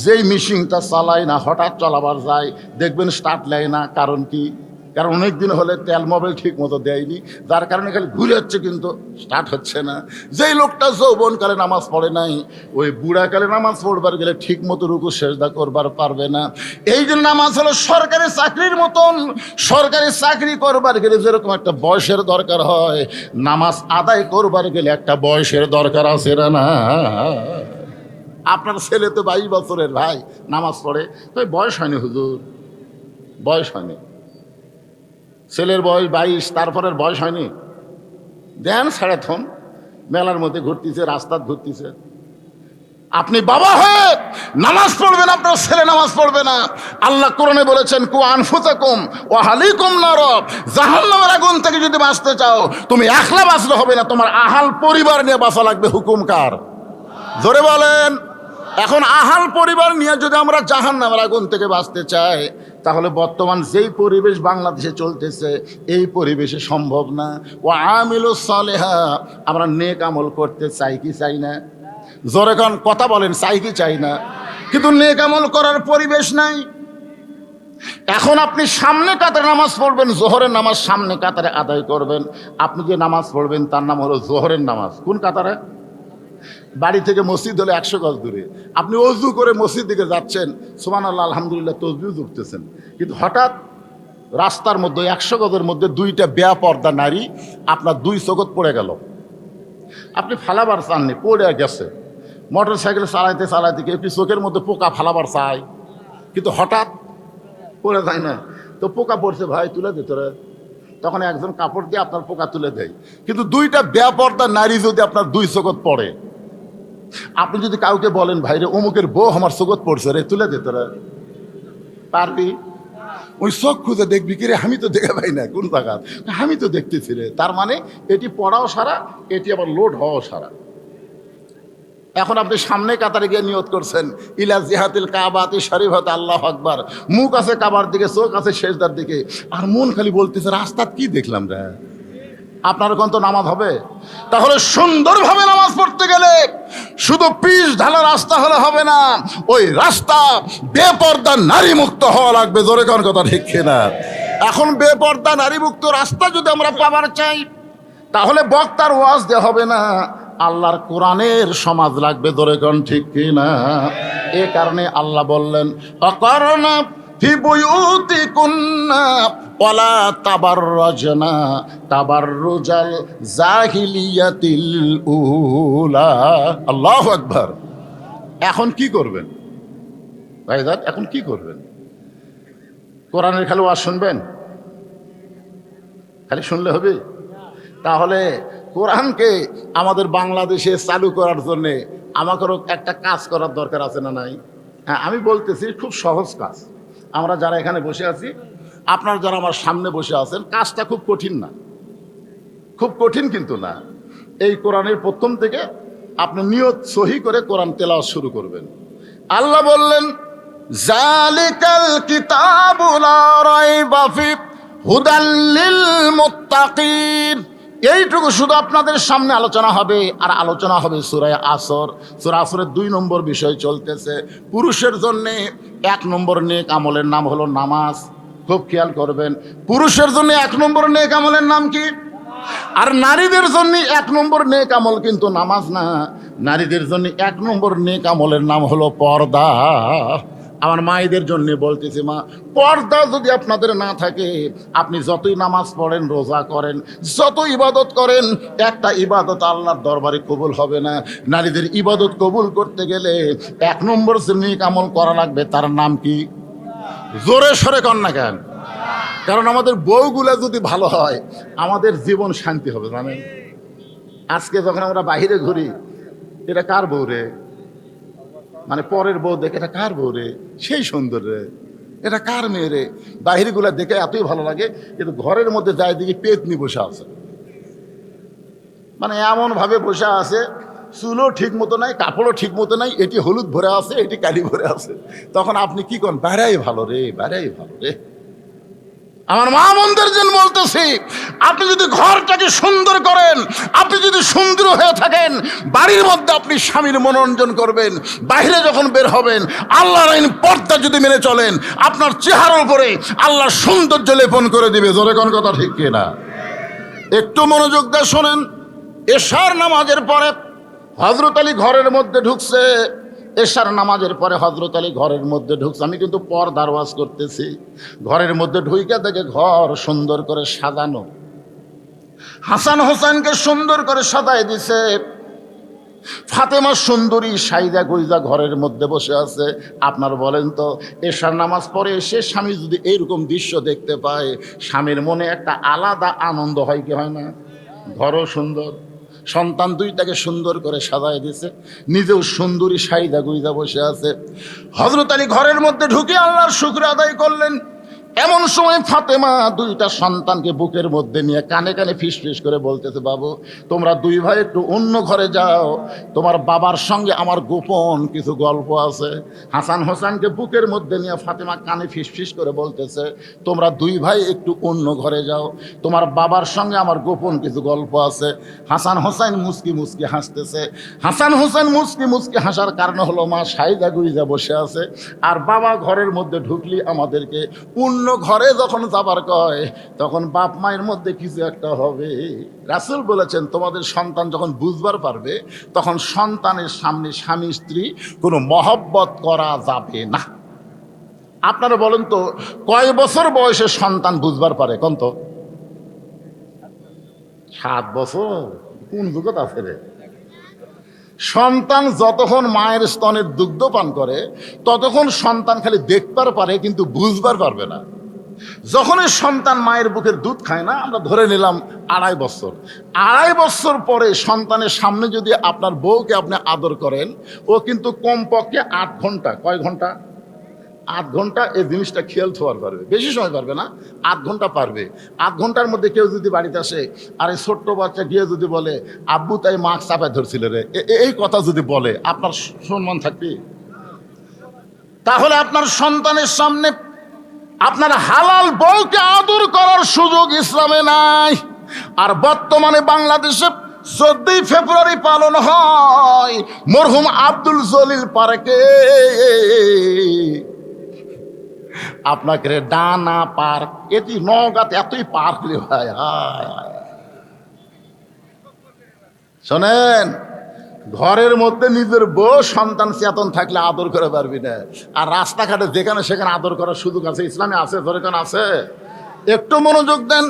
যেই মেশিনটা চালায় না, হঠাৎ চালাবার যায়, দেখবেন স্টার্ট নেয় না। কারণ কি? কারণ অনেক দিন হলে তেল মোবিল ঠিক মতো দেয়নি, যার কারণে খালি ঘুরে হচ্ছে কিন্তু স্টার্ট হচ্ছে না। যেই লোকটা যৌবনকালে নামাজ পড়ে নাই, ওই বুড়াকালে নামাজ পড়বার গেলে ঠিক মতো রুকু সেজদা করবার পারবে না। এই জন্য নামাজ হলো সরকারি চাকরির মতন। সরকারি চাকরি করবার গেলে যেরকম একটা বয়সের দরকার হয়, নামাজ আদায় করবার গেলে একটা বয়সের দরকার আছে না? আপনার ছেলে তো 22 বছরের, ভাই নামাজ পড়ে, তো বয়স হয়নি হুজুর, বয়স হয়নি। ছেলের বয়স 22, তারপরের বয়স হয়নি। দেন সাড়ে থন মেলার মধ্যে ঘুরতেছে, রাস্তায় ঘুরতেছে, আপনি বাবা হয়ে নামাজ পড়বেন, আপনার ছেলে নামাজ পড়বে না। আল্লাহ কোরআনে বলেছেন, কু আনফুসাকুম ওয়া আহলিকুম নার, জাহান্নামের আগুন থেকে যদি বাঁচতে চাও তুমি একলা বাঁচলে হবে না, তোমার আহাল পরিবার নিয়ে বাঁচা লাগবে। হুকুম কার? জোরে বলেন। এখন আহাল পরিবার নিয়ে যদি আমরা জাহান্নামের আগুন থেকে বাঁচতে চাই, তাহলে বর্তমান যেই পরিবেশ বাংলাদেশে চলতেছে এই পরিবেশে সম্ভব না। ও আমিলুস সালেহা, আমরা নেক আমল করতে চাই কি চাই না? জোরে কোন কথা বলেন, চাই কি চাই না? কিন্তু নেক আমল করার পরিবেশ নাই। এখন আপনি সামনে কাতারে নামাজ পড়বেন, জোহরের নামাজ সামনে কাতারে আদায় করবেন। আপনি যে নামাজ পড়বেন তার নাম হলো জোহরের নামাজ। কোন কাতারে? বাড়ি থেকে মসজিদ হলে 100 গজ দূরে। আপনি অজু করে মসজিদ দিকে যাচ্ছেন, সুবহানাল্লাহ আলহামদুলিল্লাহ তসবিহ জপতেছেন, কিন্তু হঠাৎ রাস্তার মধ্যে 100 গজের মধ্যে 2টা বেপর্দা নারী আপনার 2 চোখত পড়ে গেল। আপনি ফালাবার চাননি, পড়ে গেছে। মোটর সাইকেল চালাইতে চালাইতে কেউ কি চোখের মধ্যে পোকা ফালাবার চায়? কিন্তু হঠাৎ পড়ে যায় না, তো পোকা পড়ছে, ভাই তুলে দে তোরা। তখন একজন কাপড় দিয়ে আপনার পোকা তুলে দেয়। কিন্তু 2টা বেপর্দা নারী যদি আপনার 2 চোখত পড়ে, আপনি যদি কাউকে বলেন, ভাই রে অমুকের বউ আমার চোখত পড়ছে রে, তুলে দে তোরা, পারবি? ওই চোখ খুঁজে দেখবি কি রে, আমি তো দেখে পাই না কোন জায়গা, আমি তো দেখতেছি রে। তার মানে এটি পড়াও সারা, এটি আবার লোড হওয়াও সারা। এখন আপনি সামনে কাতারে গিয়ে নিয়ত করছেন, ইলা জিহাতিল কাবাতি শরীফাত, আল্লাহু আকবার। মুখ আছে কাবার দিকে, চোখ আছে সেজদার দিকে, আর মন খালি বলতেছে রাস্তাত কি দেখলাম রে। আপনার কোন তো নামাজ হবে? তাহলে সুন্দরভাবে নামাজ পড়তে গেলে শুধু পিচ ঢালা রাস্তা হলে হবে না, ওই রাস্তা বেপর্দা নারী মুক্ত হওয়া লাগবে। জোরে কোন কথা ঠিক কিনা? এখন বেপর্দা নারী মুক্ত রাস্তা যদি আমরা পাবার চাই, তাহলে বক্তার ওয়াজ দেওয়া হবে না, আল্লাহর কোরআনের সমাজ লাগবে। জোরে কোন ঠিক কিনা? এ কারণে আল্লাহ বললেন, অকরনা ফি বুয়ুতিকুন্না ওয়ালা তাবাররাজনা তাবাররুজাল জাহিলিয়াতিল উলা। আল্লাহু আকবার। এখন কি করবেন ভাইজান? এখন কি করবেন? কোরআনের খালি ওয়াজ শুনবেন? খালি শুনলে হবে? তাহলে কোরআনকে আমাদের বাংলাদেশে চালু করার জন্যে আমাদেরও একটা কাজ করার দরকার আছে না নাই? হ্যাঁ, আমি বলতেছি খুব সহজ কাজ। আমরা যারা এখানে বসে আছি, আপনারা যারা আমার সামনে বসে আছেন, কাজটা খুব কঠিন না, খুব কঠিন কিন্তু না। এই কোরআনের প্রথম থেকে আপনি নিয়ত সহি করে কোরআন তেলাওয়াত শুরু করবেন। আল্লাহ বললেন, জালিকাল কিতাবু লা রাইবা ফি হুদাল লিল মুত্তাকিন। এইটুকু শুধু আপনাদের সামনে আলোচনা হবে। আর আলোচনা হবে সূরা আসর। সূরা আসরের 2 নম্বর বিষয় চলতেছে। পুরুষের জন্য 1 নম্বর নেক আমলের নাম হলো নামাজ। খুব খেয়াল করবেন, পুরুষের জন্য 1 নম্বর নেক আমলের নাম কি? আর নারীদের জন্য 1 নম্বর নেক আমল কিন্তু নামাজ না। নারীদের জন্য 1 নম্বর নেক আমলের নাম হলো পর্দা। আমার মায়েদের জন্য বলতেছি, মা, পর্দা যদি আপনাদের না থাকে, আপনি যতই নামাজ পড়েন, রোজা করেন, যত ইবাদত করেন, একটা ইবাদত আল্লাহর দরবারে কবুল হবে না। নারীদের ইবাদত কবুল করতে গেলে 1 নম্বর যে নেক আমল করা লাগবে, তার নাম কি? জোরে সরে কর না কেন? কারণ আমাদের বউগুলা যদি ভালো হয়, আমাদের জীবন শান্তি হবে। জানেন, আজকে যখন আমরা বাহিরে ঘুরি, এটা কার বউ রে, মানে পরের বউ দেখে এটা কার বউ রে, সেই সুন্দর রে, এটা কার মেয়ে রে, বাহিরগুলা দেখে এতই ভালো লাগে। কিন্তু ঘরের মধ্যে যায় দেখি পেতনি বসে আছে, মানে এমন ভাবে বসে আছে, চুলও ঠিক মতো নাই, কাপড়ও ঠিক মতো নাই, এটি হলুদ ভরে আছে, এটি কালি ভরে আছে। তখন আপনি কি করেন? বাইরেই ভালো রে, বাইরেই ভালো রে। আমার মা বোনদের জন্য বলতেছি, আপনি যদি ঘরটাকে সুন্দর করেন, আপনি যদি সুন্দর হয়ে থাকেন, বাড়ির মধ্যে আপনি স্বামীর মনোরঞ্জন করবেন, বাইরে যখন বের হবেন আল্লাহর আইন পর্দা যদি মেনে চলেন, আপনার চেহারার উপরে আল্লাহ সৌন্দর্য লেপন করে দিবে। জোরে কোন কথা ঠিক কিনা? একটু মনোযোগ দিয়ে শোনেন। এশার নামাজের পরে হযরত আলী ঘরের মধ্যে ঢুকছে। এশার নামাজের পরে হযরত আলী ঘরের মধ্যে ঢুকছে। আমি কিন্তু পর্দার ওয়াজ করতেছি। ঘরের মধ্যে ঢুইকা দেখে ঘর সুন্দর করে সাজানো, হাসান হোসেনকে সুন্দর করে সাজায় দিছে। ফাতেমা সুন্দরী সাইদা গুইজা ঘরের মধ্যে বসে আছে। আপনার বলেন তো, এশার নামাজ পড়ে এসে স্বামী যদি এইরকম দৃশ্য দেখতে পায়, স্বামীর মনে একটা আলাদা আনন্দ হয় কি হয় না? ঘরও সুন্দর, সন্তান দুইটাকে সুন্দর করে সাজায় দিয়েছে, নিজেও সুন্দরী সাইদা গুইদা বসে আছে। হযরত আলী ঘরের মধ্যে ঢুকে আল্লাহর শুকর আদায় করলেন। এমন সময় ফাতেমা দুইটা সন্তানকে বুকের মধ্যে নিয়ে কানে কানে ফিসফিস করে বলতেছে, বাবু তোমরা দুই ভাই একটু অন্য ঘরে যাও, তোমার বাবার সঙ্গে আমার গোপন কিছু গল্প আছে। হাসান হোসেনকে বুকের মধ্যে নিয়ে ফাতেমা কানে ফিসফিস করে বলতেছে, তোমরা দুই ভাই একটু অন্য ঘরে যাও, তোমার বাবার সঙ্গে আমার গোপন কিছু গল্প আছে। হাসান হোসেন মুস্কি মুস্কি হাসতেছে। হাসান হোসেন মুস্কি মুস্কি হাসার কারণ হলো মা সাইদা গুইজা বসে আছে, আর বাবা ঘরের মধ্যে ঢুকলি আমাদেরকে অন্য ঘরে যখন যাবার কয় তখন বাপ মায়ের মধ্যে কিছু একটা হবে। রাসূল বলেছেন, তোমাদের সন্তান যখন বুঝবার পারবে তখন সন্তানের সামনে স্বামী স্ত্রী কোনো মহব্বত করা যাবে না। আপনারা বলেন তো, কয় বছর বয়সে সন্তান বুঝবার পারে? কোন তো 7 বছর? কোন যুগত আছে রে? সন্তান যতক্ষণ মায়ের স্তনের দুগ্ধ পান করে ততক্ষণ সন্তান খালি দেখবার পারে, কিন্তু বুঝবার পারবে না। যখনই সন্তান মায়ের বুকের দুধ খায় না, আমরা ধরে নিলাম 2.5 বছর, 2.5 বছর পরে সন্তানের সামনে যদি আপনার বউকে আপনি আদর করেন, ও কিন্তু কমপক্ষে 8 ঘন্টা, কয় ঘন্টা? 8 ঘন্টা এই জিনিসটা খেয়াল থাকতে পারবে। বেশি সময় পারবে না, 8 ঘন্টা পারবে। 8 ঘন্টার মধ্যে কেউ যদি বাড়িতে আসে আর এই ছোট্ট বাচ্চা গিয়ে যদি বলে, আব্বু তাই মাস্ক চাপায় ধরছিল রে, এই কথা যদি বলে, আপনার সম্মান থাকবে? তাহলে আপনার সন্তানের সামনে আপনার হালাল বউকে আদর করার সুযোগ ইসলামে নাই। আর বর্তমানে বাংলাদেশে 14ই ফেব্রুয়ারি পালন হয় মরহুম আব্দুল জলিল পার্কে। আপনাকে ডানা পার্ক, এটি নওগাঁতে এতই পার্ক রে ভাই। শোনেন, ঘরের মধ্যে নিজের বউ সন্তান চেতন থাকলে আদর করে পারবি না। আর রাস্তাঘাটে যেখানে সেখানে আদর করার সুযোগ আছে, ইসলামে আছে, যেখানে আছে। একটু মনোযোগ দেন।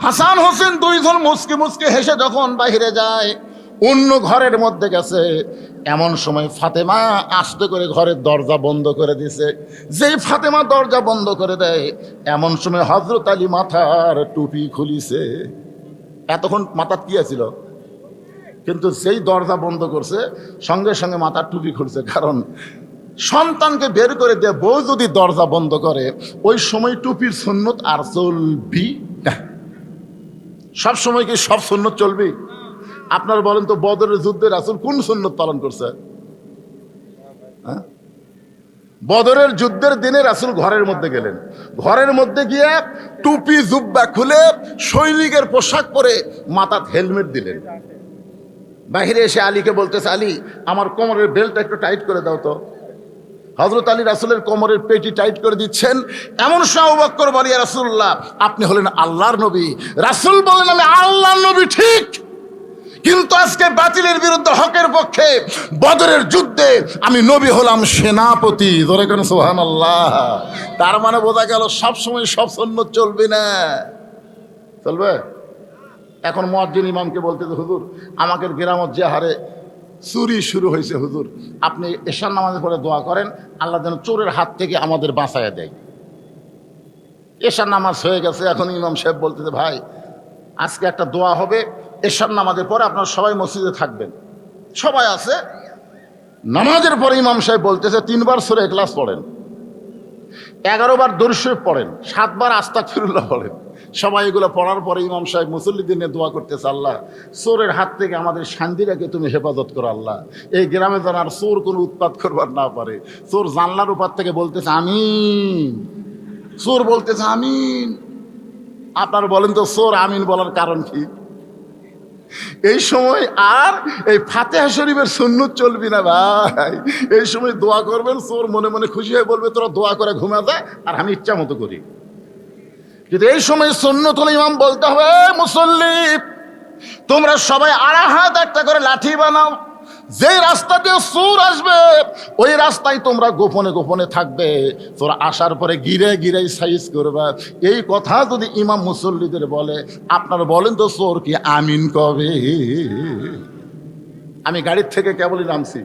হাসান হোসেন দুইজন মুচকি মুচকি হেসে যখন বাহিরে যায়, অন্য ঘরের মধ্যে গেছে, এমন সময় ফাতেমা আস্তে করে ঘরের দরজা বন্ধ করে দিছে। যেই ফাতেমা দরজা বন্ধ করে দেয়, এমন সময় হযরত আলী মাথার টুপি খুলিছে। এতক্ষণ মাথার কি আছিল, কিন্তু সেই দরজা বন্ধ করছে সঙ্গে সঙ্গে মাথার টুপি খুলছে। কারণ সন্তানকে বের করে দিয়ে বউ যদি দরজা বন্ধ করে, ওই সময় টুপির সুন্নত আর চলবি না। সব সময় কি সব সুন্নত চলবি? আপনার বলেন তো, বদরের যুদ্ধে রাসূল কোন সুন্নত পালন করছে? বদরের যুদ্ধের দিনে রাসূল ঘরের মধ্যে গেলেন, ঘরের মধ্যে গিয়ে টুপি জুব্বা খুলে সৈনিকের পোশাক পরে মাথাত হেলমেট দিলেন। বাহিরে এসে আলীকে বলতেছে, আলী আমার কোমরের বেল্টটা একটু টাইট করে দাও তো। হযরত আলী রাসূলের কোমরের পেটি টাইট করে দিচ্ছেন। এমন সময় আবু বকর বলে, ইয়া রাসূলুল্লাহ, আপনি হলেন আল্লাহর নবী। রাসূল বলেন, আমি আল্লাহর নবী ঠিক, কিন্তু আজকে বাতিলের বিরুদ্ধে হকের পক্ষে বদরের যুদ্ধে আমি নবী হলাম সেনাপতি। ধরে কেন সুবহানাল্লাহ। তার মানে বোঝা গেল সব সময় সব সুন্নত চলবে না। চলবে? এখন মুয়াজ্জিন ইমামকে বলতেছে, হুজুর আমাদের গ্রামত যে হারে চুরি শুরু হয়েছে, হুজুর আপনি এশার নামাজের পরে দোয়া করেন আল্লাহ যেন চোরের হাত থেকে আমাদের বাঁচাইয়া দেয়। এশার নামাজ হয়ে গেছে, এখন ইমাম সাহেব বলতেছে, ভাই আজকে একটা দোয়া হবে, এশার নামাজের পরে আপনারা সবাই মসজিদে থাকবেন। সবাই আছে। নামাজের পরে ইমাম সাহেব বলতেছে, 3 বার সূরা ইখলাস পড়েন, 11 বার দরুদ শরীফ পড়েন, 7 বার আস্তাগফিরুল্লাহ পড়েন। সবাই এগুলো পড়ার পরে ইমাম সাহেব মুসল্লিদের নিয়ে দোয়া করতেছে, আল্লাহ চোরের হাত থেকে আমাদের শান্তিটাকে তুমি হেফাজত করো। আল্লাহ এই গ্রামে যেন আর চোর কোনো উৎপাত করবার না পারে। চোর জানলার উপর থেকে বলতেছে আমিন, চোর বলতেছে আমিন। আপনারা বলেন তো, চোর আমিন বলার কারণ কি? এই সময় আর এই ফাতিহা শরীফের সুন্নত চলবি না ভাই। এই সময় দোয়া করবেন, চোর মনে মনে খুশি হয়ে বলবে তোরা দোয়া করে ঘুমা যায়, আর আমি ইচ্ছা মতো করি। কিন্তু এই সময় সুন্নত হলে ইমাম বলতে হবে, মুসল্লি তোমরা সবাই আড়া হাত একটা করে লাঠি বানাও, যে রাস্তা দিয়ে চোর আসবে ওই রাস্তায় তোমরা গোপনে গোপনে থাকবে, তোরা আসার পরে গিরে গিরে সাইজ করবে। এই কথা যদি ইমাম মুসল্লিদের বলে, আপনারা বলেন তো চোর কি আমিন কবে? আমি গাড়ির থেকে কেবলই নামছি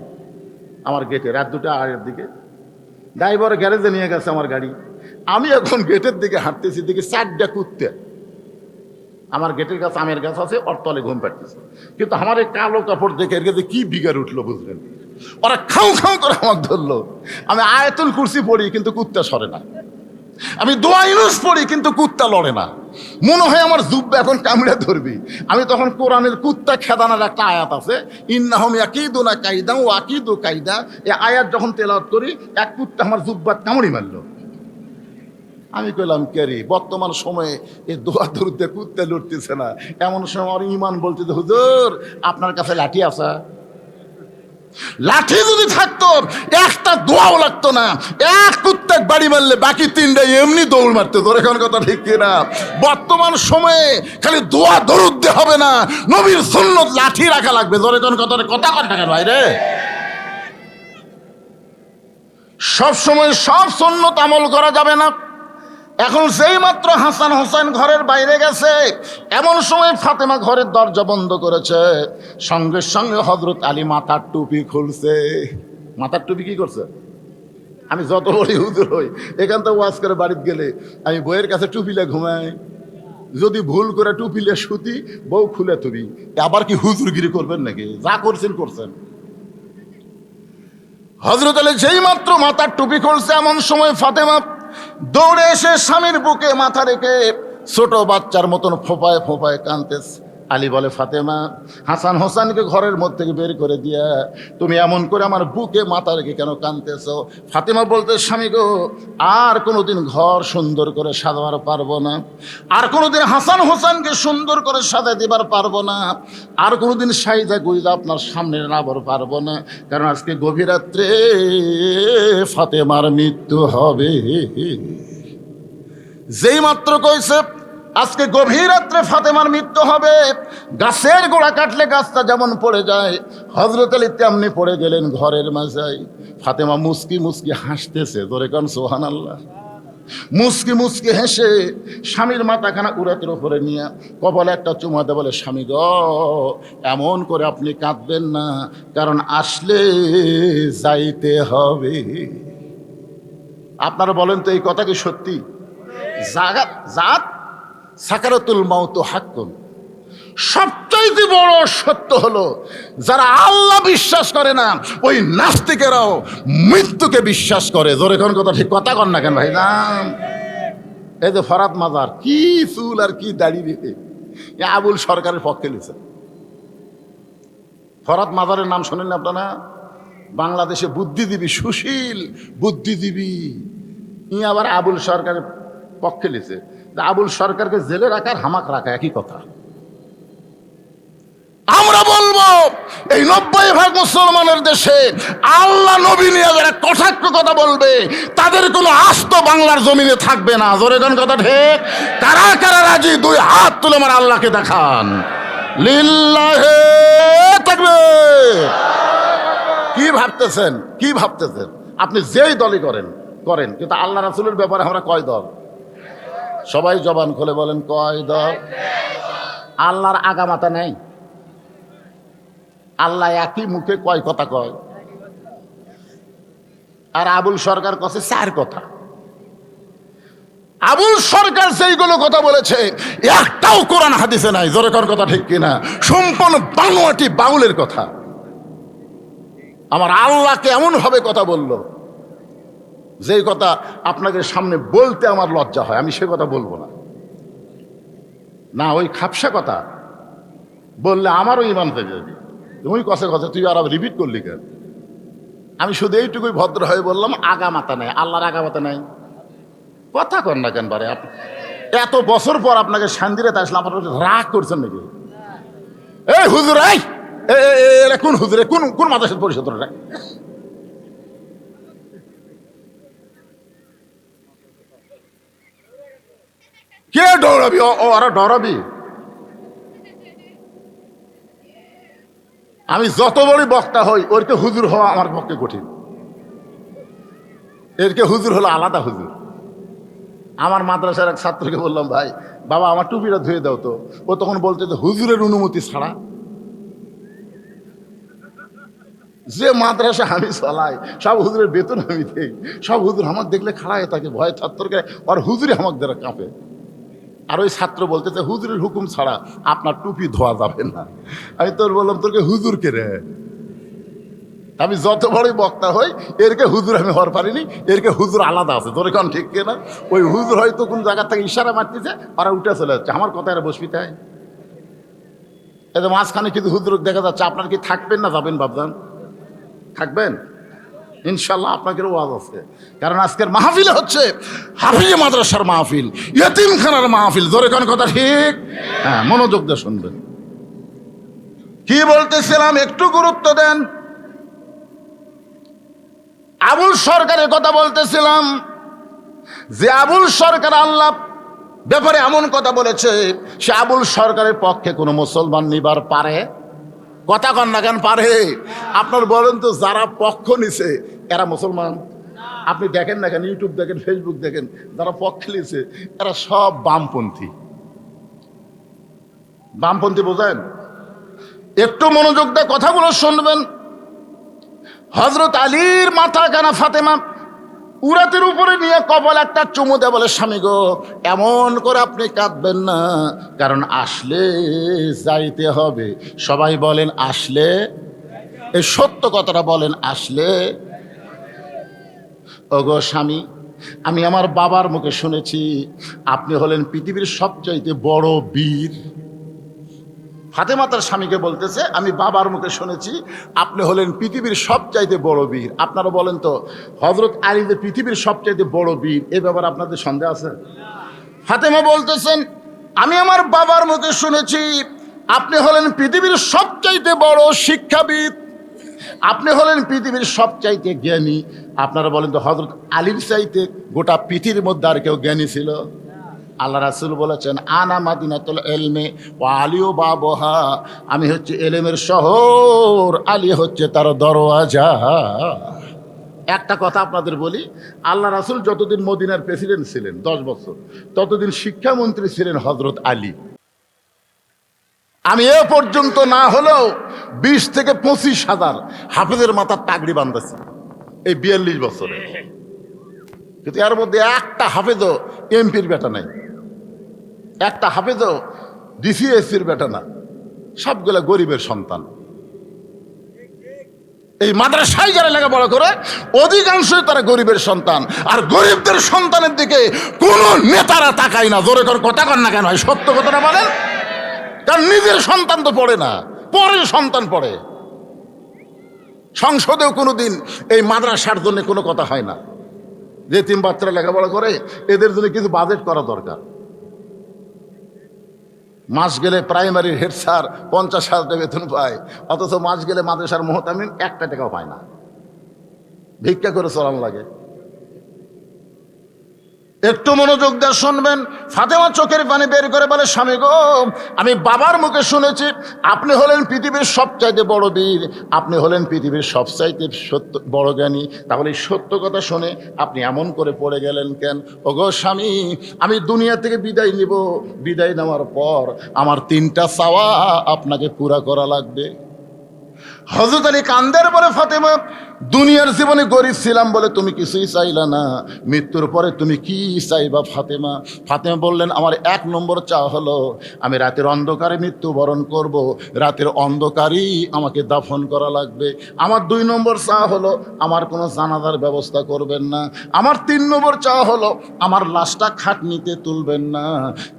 আমার গেটে, রাত 2:30 দিকে। ড্রাইভার গ্যারেজে নিয়ে গেছে আমার গাড়ি। আমি এখন গেটের দিকে হাঁটতেছি, দিকে 4টা কুত্তে আমার গেটের কাছে আমের গাছ আছে, ওর তলে ঘুম পাড়তেছে। কিন্তু আমার এই কালো কাপড় দেখে এর কাছে কি বিগার উঠলো বুঝলেন? ওরা খাও খাও করে আমাকে ধরলো। আমি আয়াতুল কুরসি পড়ি কিন্তু কুত্তা সরে না, আমি দোয়া ইউনুস পড়ি কিন্তু কুত্তা লড়ে না। মনে হয় আমার জুব্বা এখন কামড়ে ধরবি। আমি তখন কোরআনের কুত্তা খেদানোর একটা আয়াত আছে, ইন্নাহুম ইয়াকিদুনা কাইদা ওয়া আকিদু কাইদা, এই আয়াত যখন তেলাওয়াত করি এক কুত্তা আমার জুব্বা কামড়ি মারলো। আমি কইলাম কেরি, বর্তমান সময়ে এই দোয়া দরুদে কুত্তা লড়তেছে না, এমন সময় আমার ইমান বলতে, হুজুর আপনার কাছে লাঠি আছে? লাঠি যদি থাকতো একটা দোয়াও লাগতো না, এক কুত্তা বাড়ি মারলে বাকি তিনটা এমনি দৌড় মারতে। তোর এখন কথা ঠিক কিনা? বর্তমান সময়ে খালি দোয়া দরুদ দিয়ে হবে না, নবীর সুন্নত লাঠি রাখা লাগবে। তোর এখন কথা কথা কেন ভাই রে? সব সময় সব সুন্নত আমল করা যাবে না। এখন যেই মাত্র হাসান হোসেন ঘরের বাইরে গেছে, এমন সময় ফাতেমা ঘরের দরজা বন্ধ করেছে, সঙ্গে সঙ্গে হযরত আলী মাথার টুপি খুলছে। মাথার টুপি কি করছে? আমি যত বড়ই হুজুর হই, এখান থেকে ওয়াজ করে বাড়িতে গেলে আমি বইয়ের কাছে টুপিলে ঘুমাই, যদি ভুল করে টুপিলে শুতি, বউ খুলে তুবি। আবার কি হুজুরগিরি করবেন নাকি? যা করছেন করছেন। হযরত আলী যেই মাত্র মাথার টুপি খুলছে, এমন সময় ফাতেমা দৌড়ে এসে স্বামীর বুকে মাথা রেখে ছোট বাচ্চার মতন ফোঁপায় ফোঁপায় কাঁদতেছে। আলী বলে, ফাতেমা, হাসান হোসেনকে ঘরের মধ্যে থেকে বের করে দিয়া তুমি এমন করে আমার বুকে মাথা রেখে কেন কাঁদতেছ? ফাতেমা বলতে, স্বামী গো, আর কোনোদিন ঘর সুন্দর করে সাজাবার পারবো না, আর কোনোদিন হাসান হোসেনকে সুন্দর করে সাজা দিবার পারবো না, আর কোনোদিন সাইজা গুইজা আপনার সামনে নাবার পারবো না, কারণ আজকে গভীর রাত্রে ফাতেমার মৃত্যু হবে। যেই মাত্র কইছে আজকে গভীর রাত্রে ফাতেমার মৃত্যু হবে, গাছের গোড়া কাটলে গাছটা যেমন পড়ে যায়, হযরত আলী তেমনি পড়ে গেলেন ঘরের মাঝায়। ফাতেমা মুস্কি মুস্কি হাসতেছে। ধরে কান সুবহানাল্লাহ। মুস্কি মুস্কি হেসে স্বামীর মাথাখানা উরাতের উপরে নিয়ে কপালে একটা চুমা দেয়, বলে, স্বামী গ, এমন করে আপনি কাঁদবেন না, কারণ আসলে যাইতে হবে। আপনারা বলেন তো এই কথা কি সত্যি? জাত সাকারাতুল মাউত হাক্কুন। সবচাইতে বড় সত্য হলো, যারা আল্লাহ বিশ্বাস করে না, ওই নাস্তিকেরাও মৃত্যুকে বিশ্বাস করে। জোরে কোন কথা, ঠিক কথা কন না কেন ভাই? নাম এই যে ফরাদ মাজার, কি চুল আর কি দাড়ি রেখে আবুল সরকারের পক্ষে লিখছে। ফরাদ মাজারের নাম শোনেন না আপনারা? বাংলাদেশে বুদ্ধিজীবী, সুশীল বুদ্ধিজীবী, ই আবার আবুল সরকারের পক্ষে লিখছে। আবুল সরকারকে জেলে রাখার হামাক রাখা একই কথা। আমরা বলবো, এই 90% মুসলমানের দেশে আল্লাহ নবী নিয়ে যারা কটাক্ষ কথা বলবে, তাদের কোনো আস্ত বাংলার জমিনে থাকবে না। জোরে কোন কথা ঠিক? কারা কারা রাজি? দুই হাত তুলে আমার আল্লাহকে দেখান। লিল্লাহে তাকবীর। কি ভাবতেছেন? কি ভাবতেছেন? আপনি যেই দলই করেন করেন, কিন্তু আল্লাহ রাসূলের ব্যাপারে আমরা কয় দল? সবাই জবান খুলে বলেন, কয় দল? আল্লাহর আগামাতা নেই। আল্লাহ একই মুখে কয় কথা কয়, আর আবুল সরকার কছে চার কথা। আবুল সরকার সেইগুলো কথা বলেছে, একটাও কোরআন হাদিসে নাই। জোরে কোন কথা ঠিক কিনা? সম্পূর্ণ বানোয়াটি বাউলের কথা। আমার আল্লাহকে এমন ভাবে কথা বলল, যেই কথা আপনাদের সামনে বলতে আমার লজ্জা হয়। আমি সে কথা বলবো না। না, ওই খাপসা কথা বললে আমারও ইমান থেকে যাবে। তুমি কষে কষে তুই আর রিপিট করলি কেন? আমি শুধু এইটুকুই ভদ্র হয়ে বললাম, আগামাতা নাই, আল্লাহর আগামাতা নাই। কথা কর না কেন বারে? এত বছর পর আপনাকে শান্তিরে আসলে আপনার রাগ করছেন নাকি? এই হুজুর, কোন হুজুরে, কোন কোন মাদ্রাসার পরিষদ? কে ডরাবি? ওরা ডরাবি? আমি যত বড় বক্তা হই, ওরকে হুজুর হওয়া আমার পক্ষে কঠিন। এরকে হুজুর হলো আলাদা হুজুর। আমার মাদ্রাসার এক ছাত্রকে বললাম, ভাই বাবা আমার টুপিটা ধুয়ে দাও তো। ও তখন বলতে, হুজুরের অনুমতি ছাড়া? যে মাদ্রাসা আমি চালাই, সব হুজুরের বেতন আমি দেই, সব হুজুর আমাকে দেখলে খাড়ায় থাকে, ভয় থাত্তর করে, আর হুজুরে আমাকে দ্বারা কাঁপে। আর ওই ছাত্র বলতেছে হুজুরের হুকুম ছাড়া আপনার টুপি ধোয়া যাবে না। আমি তোর বললাম তোকে হুজুর কে রে, আমি যত বড়ই বক্তা হই এরকে হুজুর আমি হওয়ার পারিনি, এরকে হুজুর আলাদা আছে, তোর এখন ঠিক কিনা? ওই হুজুর হয়তো কোন জায়গা থেকে ইশারা মারতেছে, ওরা উঠে চলে যাচ্ছে, আমার কথা এরা বসবি তাই। এই যে মাঝখানে কিন্তু হুজুর দেখা যাচ্ছে, আপনার কি থাকবেন না যাবেন বাবজান? থাকবেন ইনশাল্লাহ, আপনাকে ওয়াজ আছে। কারণ আজকের মাহফিল হচ্ছে হাফিজ মাদ্রাসার মাহফিল, ইয়েতিমখানার মাহফিল। জোরে কোন কথা ঠিক? হ্যাঁ, মনোযোগ দিয়ে শুনবেন। কি বলতেছিলাম একটু গুরুত্ব দেন। আবুল সরকারের কথা বলতেছিলাম যে আবুল সরকার আল্লাহ ব্যাপারে এমন কথা বলেছে, সে আবুল সরকারের পক্ষে কোনো মুসলমান নিবার পারে? কথা কন না কেন পারে? আপনার বলেন তো, যারা পক্ষ নিছে এরা মুসলমান? আপনি দেখেন না কেন, ইউটিউব দেখেন, ফেসবুক দেখেন, যারা পক্ষ নিছে এরা সব বামপন্থী। বামপন্থী বোঝেন? একটু মনোযোগ দিয়ে কথাগুলো শুনবেন। হযরত আলীর মাথা কানা ফাতেমা উরাতের উপরে নিয়ে কপাল একটা চুমু দেয়, বলে স্বামী গো এমন করে আপনি কাঁদবেন না, কারণ আসলে যাইতে হবে। সবাই বলেন আসলে, এই সত্য কথাটা বলেন আসলে। ওগো স্বামী, আমি আমার বাবার মুখে শুনেছি আপনি হলেন পৃথিবীর সবচাইতে বড় বীর। ফাতেমা তার স্বামীকে বলতেছে, আমি বাবার মুখে শুনেছি আপনি হলেন পৃথিবীর সবচাইতে বড় বীর। আপনারা বলেন তো, হযরত আলী যে পৃথিবীর সবচাইতে বড় বীর, এ ব্যাপারে আপনাদের সন্দেহ আছে? ফাতেমা বলতেছেন, আমি আমার বাবার মুখে শুনেছি আপনি হলেন পৃথিবীর সবচাইতে বড় শিক্ষাবিদ, আপনি হলেন পৃথিবীর সবচাইতে জ্ঞানী। আপনারা বলেন তো, হযরত আলীর চাইতে গোটা পৃথিবীর মধ্যে আর কেউ জ্ঞানী ছিল? আল্লাহ রাসূল বলেছেন, আনা মাদিনাতুল ইলমি ওয়া আলিউ বাবুহা, আমি হচ্ছে এলেমের শহর, আলী হচ্ছে তার দরওয়াজা। একটা কথা আপনাদের বলি, আল্লাহ রাসূল যতদিন মদিনার প্রেসিডেন্ট ছিলেন 10 বছর, ততদিন শিক্ষামন্ত্রী ছিলেন হযরত আলী। আমি এ পর্যন্ত না হলেও 20 থেকে 25,000 হাফেজের মাথার টাগড়ি বাঁধতেছি এই 42 বছরে, কিন্তু এর মধ্যে একটা হাফেজও এমপির বেটা নাই, একটা হাফেজও ডিসিএসসির বেটা না, সবগুলা গরিবের সন্তান। এই মাদ্রাসায় যারা লেখাপড়া করে অধিকাংশই তারা গরিবের সন্তান, আর গরিবদের সন্তানের দিকে কোনো নেতারা তাকায় না। জোরে করে কথা কন না কেন? সত্য কথাটা বলেন। কারণ নিজের সন্তান তো পড়ে না, পরের সন্তান পড়ে। সংসদেও কোনোদিন এই মাদ্রাসার জন্য কোনো কথা হয় না। যে তিন বাচ্চারা লেখাপড়া করে এদের জন্য কিছু বাজেট করা দরকার। মাস গেলে প্রাইমারির হেড স্যার 50,000 টাকা বেতন পায়, অথচ মাস গেলে মাদ্রাসার মুহতামিম 1 টাকাও পায় না, ভিক্ষা করে চলান লাগে। একটু মনোযোগ দিয়ে শুনবেন। ফাতেমা চোখের পানি বের করে বলে, স্বামী গো আমি বাবার মুখে শুনেছি আপনি হলেন পৃথিবীর সবচাইতে বড় বীর, আপনি হলেন পৃথিবীর সবচাইতে সত্য বড় জ্ঞানী। তাহলে এই সত্য কথা শুনে আপনি এমন করে পড়ে গেলেন কেন? ওগো স্বামী, আমি দুনিয়া থেকে বিদায় নিব, বিদায় নেওয়ার পর আমার 3টা চাওয়া আপনাকে পুরা করা লাগবে। হযরত আলী কান্দের বলে, ফাতেমা দুনিয়ার জীবনে গরিব ছিলাম বলে তুমি কিছুই চাইলা না, মৃত্যুর পরে তুমি কি চাইবা ফাতেমা? ফাতেমা বললেন, আমার 1 নম্বর চাওয়া হলো আমি রাতের অন্ধকারে মৃত্যুবরণ করব, রাতের অন্ধকারেই আমাকে দাফন করা লাগবে। আমার 2 নম্বর চাওয়া হলো আমার কোনো জানাজার ব্যবস্থা করবেন না। আমার 3 নম্বর চাওয়া হলো আমার লাশটা খাটনিতে তুলবেন না,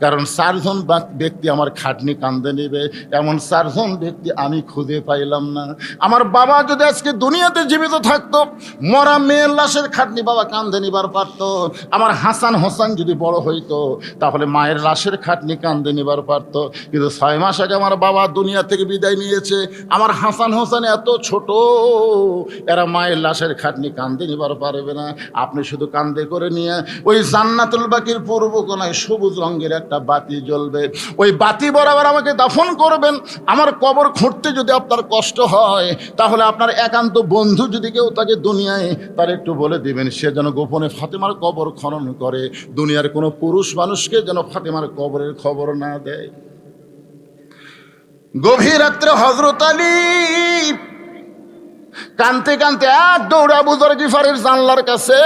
কারণ 4 জন ব্যক্তি আমার খাটনি কান্দে নেবে, এমন 4 জন ব্যক্তি আমি খুঁজে পাইলাম না। আমার বাবা যদি আজকে দুনিয়াতে জীবিত থাকতো, মরা মেয়ের লাশের খাটনি বাবা কান্দে নিবার পারতো। আমার হাসান হোসেন যদি বড় হইতো, তাহলে মায়ের লাশের খাটনি কান্দে নিবার পারতো। কিন্তু 6 মাস আগে আমার বাবা দুনিয়া থেকে বিদায় নিয়েছে, আমার হাসান হোসেন এত ছোট, এরা মায়ের লাশের খাটনি কান্দে নিবার পারবে না। আপনি শুধু কান্দে করে নিয়ে ওই জান্নাতুল বাকির পূর্ব কোণায় সবুজ রঙের একটা বাতি জ্বলবে, ওই বাতি বরাবর আমাকে দাফন করবেন। আমার কবর খুঁড়তে যদি আপনার কষ্ট হয়, তাহলে আপনার একান্ত বন্ধু যদি কেউ তাকে দুনিয়ায়, তার একটু বলে দিবেন সে যেন গোপনে ফাতেমার কবর খনন করে, দুনিয়ার কোনো পুরুষ মানুষকে যেন ফাতেমার কবরের খবর না দেয়। গভীর রাত্রে হযরত আলী কানতে কানতে এক দৌড়ে আবু যর গিফারের জানলার কাছে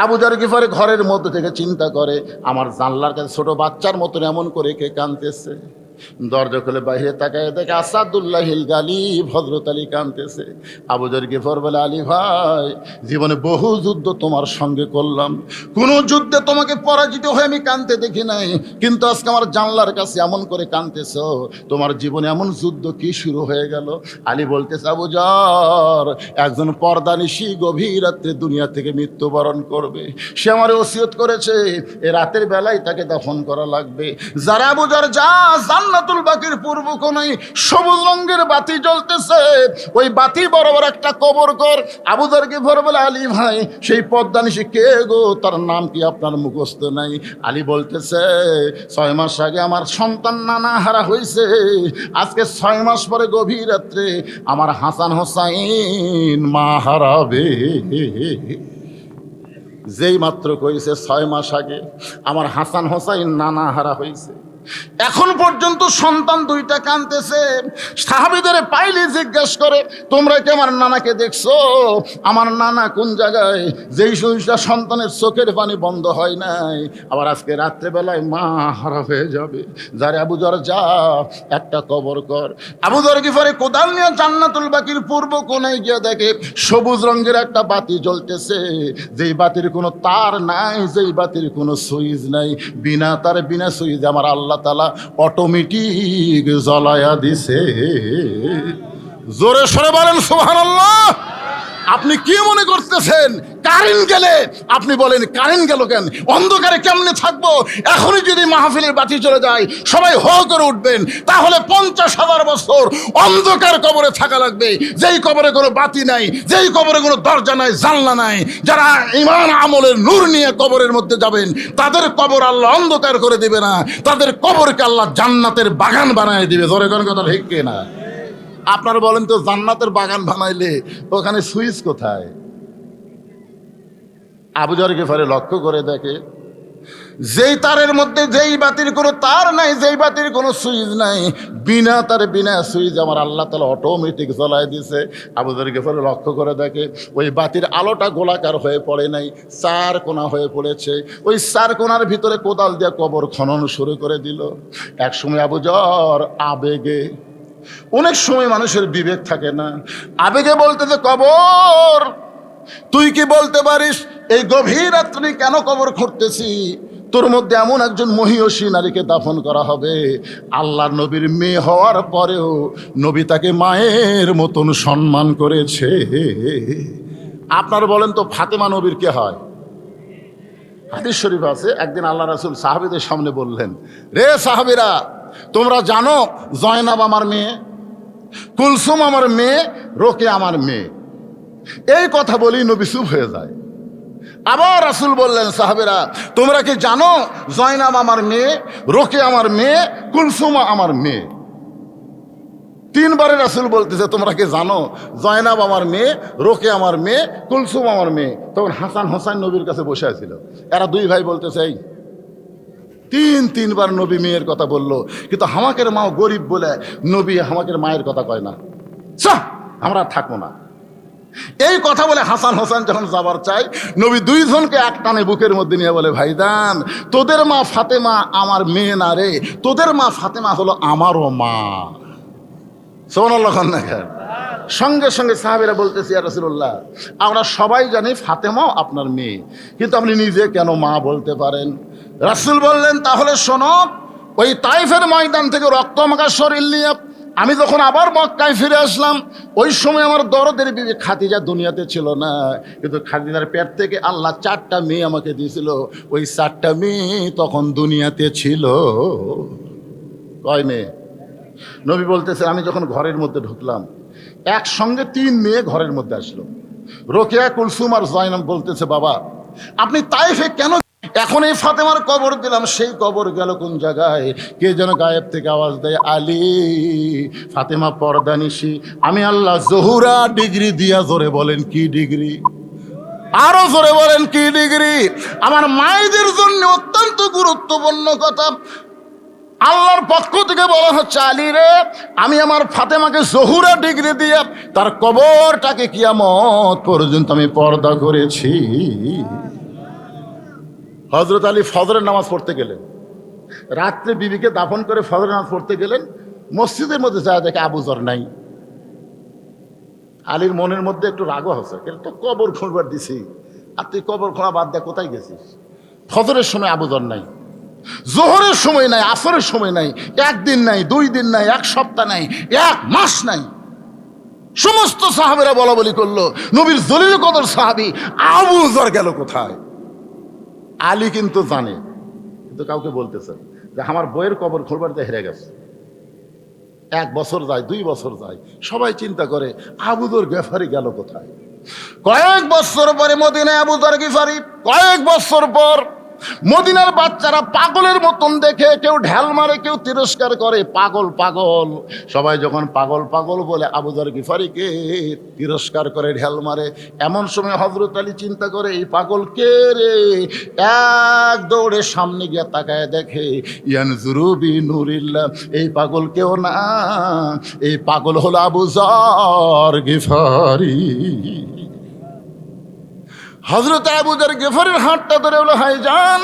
আবু যার গিফারি ঘরের মধ্যে থেকে চিন্তা করে, আমার জানলার কাছে ছোট বাচ্চার মতন এমন করে কে কাঁদতেছে। দরজা খুলে বাইরে তাকায় দেখে আসাদুল্লাহিল গালিব হযরত আলী কাঁদতেছে। আবু যার গিফার বলে, আলী ভাই, জীবনে বহু যুদ্ধ তোমার সঙ্গে করলাম, কোনো যুদ্ধে তোমাকে পরাজিত হয়ে আমি কাঁদতে দেখি নাই, কিন্তু আজকে আমার জানলার কাছে এমন করে কাঁদতেছ, তোমার জীবনে এমন যুদ্ধ কি শুরু হয়ে গেল? আলী বলতেছে, আবু যার, একজন পর্দানিশী গভীর রাত্রে দুনিয়া থেকে মৃত্যুবরণ করবে, সে আমার ওসিয়ত করেছে এ রাতের বেলায় তাকে দাফন করা লাগবে। যারা আবু যার, যা জান্নাতুল বাকির পূর্ব কোণায় সবুজ রঙের বাতি জ্বলতেছে, ওই বাতি বরাবর একটা কবর কর। আবু যারকে ভরে বলে, আলী ভাই, সেই পদ্মানিশী কে গো? তার নাম কি আপনার মুখস্থ নাই? আলী বলতেছে, 6 মাস আগে আমার সন্তান নানা হারা হয়েছে, আজকে 6 মাস পরে গভীর রাত্রে আমার হাসান হোসাইন মা হারাবে। যেই মাত্র কইছে 6 মাস আগে আমার হাসান হোসাইন নানা হারা হয়েছে, এখন পর্যন্ত সন্তান দুইটা কাঁদতেছে। সাহাবীদের পাইলে জিজ্ঞেস করে, তোমরা কি আমার নানাকে দেখছো? আমার নানা কোন জায়গায়? যেই সুইটা সন্তানের চোখের পানি বন্ধ হয় নাই, আবার আজকে রাত্রেবেলায় মা হারা হয়ে যাবে। যারে আবু যার, যা একটা কবর কর। আবু যার গিফারি কোদাল নিয়ে জান্নাতুল বাকির পূর্ব কোণায় গিয়ে দেখে সবুজ রঙের একটা বাতি জ্বলতেছে, যেই বাতির কোনো তার নাই, যেই বাতির কোনো সুইচ নাই, বিনা তারে বিনা সুইচ আমার আল্লাহ তাআলা অটোমেটিক জ্বলায়া দিছে। জোরে সরে বলেন সুবহানাল্লাহ। আপনি কি মনে করতেছেন কারেন্ট গেলে? আপনি বলেন কারেন্ট গেল কেন? অন্ধকারে কেমনে থাকবো? এখনই যদি মাহফিলের বাতি চলে যায় সবাই হো করে উঠবেন, তাহলে 50,000 বছর অন্ধকার কবরে থাকা লাগবে, যেই কবরে কোনো বাতি নাই, যেই কবরে কোনো দরজা নাই, জানলা নাই। যারা ঈমান আমলের নূর নিয়ে কবরের মধ্যে যাবেন, তাদের কবর আল্লাহ অন্ধকার করে দিবে না, তাদের কবরকে আল্লাহ জান্নাতের বাগান বানায় দিবে। জোরে কোন কথা ঠিক কিনা? আপনারা বলেন তো, জান্নাতের বাগান বানাইলে ওখানে সুইচ কোথায়? আবু যার গিফারি লক্ষ্য করে দেখে, যেই তারের মধ্যে যেই বাতির কোনো তার নাই, যেই বাতির কোনো সুইচ নাই, বিনা তারে বিনা সুইচ আমার আল্লাহ তাআলা অটোমেটিক জ্বলায় দিছে। আবু যার গিফারি লক্ষ্য করে দেখে, ওই বাতির আলোটা গোলাকার হয়ে পড়ে নাই, 4 কোণা হয়ে পড়েছে। ওই 4 কোণার ভিতরে কোদাল দিয়ে কবর খনন শুরু করে দিল। এক সময় আবু যার আবেগে, অনেক সময় মানুষের বিবেক থাকে না, আবেগে বলতেছে, কবর, তুই কি বলতে পারিস এই গভীর রাত্রে কেন কবর খুঁড়তেছি? তোর মধ্যে এমন একজন মহিয়সী নারীকে দাফন করা হবে, আল্লাহর নবীর মেয়ে হওয়ার পরেও নবী তাকে মায়ের মতন সম্মান করেছে। আপনারা বলেন তো, ফাতেমা নবীর কে হয়? হাদিস শরীফ আছে, একদিন আল্লাহ রাসূল সাহাবীদের সামনে বললেন, রে সাহাবীরা, তোমরা জানো জয়নাব আমার মেয়ে, কুলসুম আমার মেয়ে, রোকেয়া আমার মেয়ে। এই কথা বলি নবী চুপ হয়ে যায়। আবার রাসূল বললেন, সাহাবীরা, তোমরা কি জানো জয়নাব আমার মেয়ে, রোকেয়া আমার মেয়ে, কুলসুম আমার মেয়ে? 3 বারে রাসূল বলতেছে, তোমরা কি জানো জয়নাব আমার মেয়ে, রোকেয়া আমার মেয়ে, কুলসুম আমার মেয়ে। তখন হাসান হোসাইন নবীর কাছে বসে আছিল। এরা 2 ভাই বলতেছে, এই 3 বার নবী মেয়ের কথা বললো, কিন্তু হামাকের মাও গরিব বলে নবী হামাকের মায়ের কথা কয় না, আমরা থাকবো না। এই কথা বলে হাসান হোসেন যখন যাবার চাই, নবী 2 জনকে এক টানে বুকের মধ্যে নিয়ে বলে, ভাইজান, তোদের মা ফাতেমা আমার মেয়ে না রে, তোদের মা ফাতেমা হলো আমারও মা। সুবহানাল্লাহ। সঙ্গে সঙ্গে সাহাবীরা বলতেছে, ইয়া রাসূলুল্লাহ, আমরা সবাই জানি ফাতেমাও আপনার মেয়ে, কিন্তু আপনি নিজে কেন মা বলতে পারেন? রাসূল বললেন, তাহলে শোনো, ওই তাইফের ময়দান থেকে রক্তমাখা শরীর নিয়ে আমি যখন আবার মক্কায় ফিরে আসলাম, ওই সময় আমার দরদের বিবি খাদিজা দুনিয়াতে ছিল না, কিন্তু খাদিজার পেট থেকে আল্লাহ 4টা মেয়ে আমাকে দিয়েছিল, ওই 4টা মেয়ে তখন দুনিয়াতে ছিল। কয় মেয়ে? নবী বলতেছে, আমি যখন ঘরের মধ্যে ঢুকলাম, একসঙ্গে 3 মেয়ে ঘরের মধ্যে আসলো, রোকেয়া, কুলসুম আর জয়নাব। বলতেছে, বাবা, আপনি তাইফে কেন? এখন এই ফাতেমার কবর দিলাম, সেই কবর গেল কোন জায়গায়? কে যেন গায়েব থেকে আওয়াজ দেয়, আলী, ফাতেমা পর্দানিশী। আমি আল্লাহ জহুরা ডিগ্রি দিয়া, জোরে বলেন কি ডিগ্রি? আরো জোরে বলেন কি ডিগ্রি? আমার মায়েদের জন্য অত্যন্ত গুরুত্বপূর্ণ কথা। আল্লাহর পক্ষ থেকে বলা হচ্ছে, আলী রে, আমি আমার ফাতেমাকে জহুরা ডিগ্রি দিয়ে তার কবরটাকে কিয়ামত পর্যন্ত আমি পর্দা করেছি। হযরত আলী ফজরের নামাজ পড়তে গেলেন, রাত্রে বিবিকে দাফন করে ফজরের নামাজ পড়তে গেলেন, মসজিদের মধ্যে যা দেখে আবু যর নাই। আলীর মনের মধ্যে একটু রাগও হচ্ছে, কিন্তু তো কবর খুঁড়বার দিছি, আর তুই কবর খোঁড়া বাদ দিয়ে কোথায় গেছিস? ফজরের সময় আবু যর নাই, জোহরের সময় নাই, আসরের সময় নাই, একদিন নাই, 2 দিন নাই, 1 সপ্তাহ নাই, 1 মাস নাই। সমস্ত সাহাবেরা বলা বলি করলো, নবীর জলিল কদর সাহাবী আবু যর গেল কোথায়? আলী কিন্তু জানে, কিন্তু কাউকে বলতেছে যে আমার বইয়ের কবর খুঁড়বার দিয়ে হেরে গেছে। 1 বছর যায়, 2 বছর যায়, সবাই চিন্তা করে আবু যর গিফারি গেল কোথায়? কয়েক বছর পরে মদিনায় আবু যর গিফারি, কয়েক বছর পর মদিনার বাচ্চারা পাগলের মতন দেখে, কেউ ঢাল মারে, কেউ তিরস্কার করে, পাগল পাগল। সবাই যখন পাগল পাগল বলে আবু যর গিফারিকে তিরস্কার করে, ঢাল মারে, এমন সময় হযরত আলী চিন্তা করে এই পাগল কে রে? এক দৌড়ে সামনে গিয়ে তাকায় দেখে ইয়ানজুরু বিনুরিল্লাহ, এই পাগল কেউ না, এই পাগল হলো আবু যর গিফারি। হযরত আবু যর গিফারির হাতটা ধরে বলে, ভাইজান,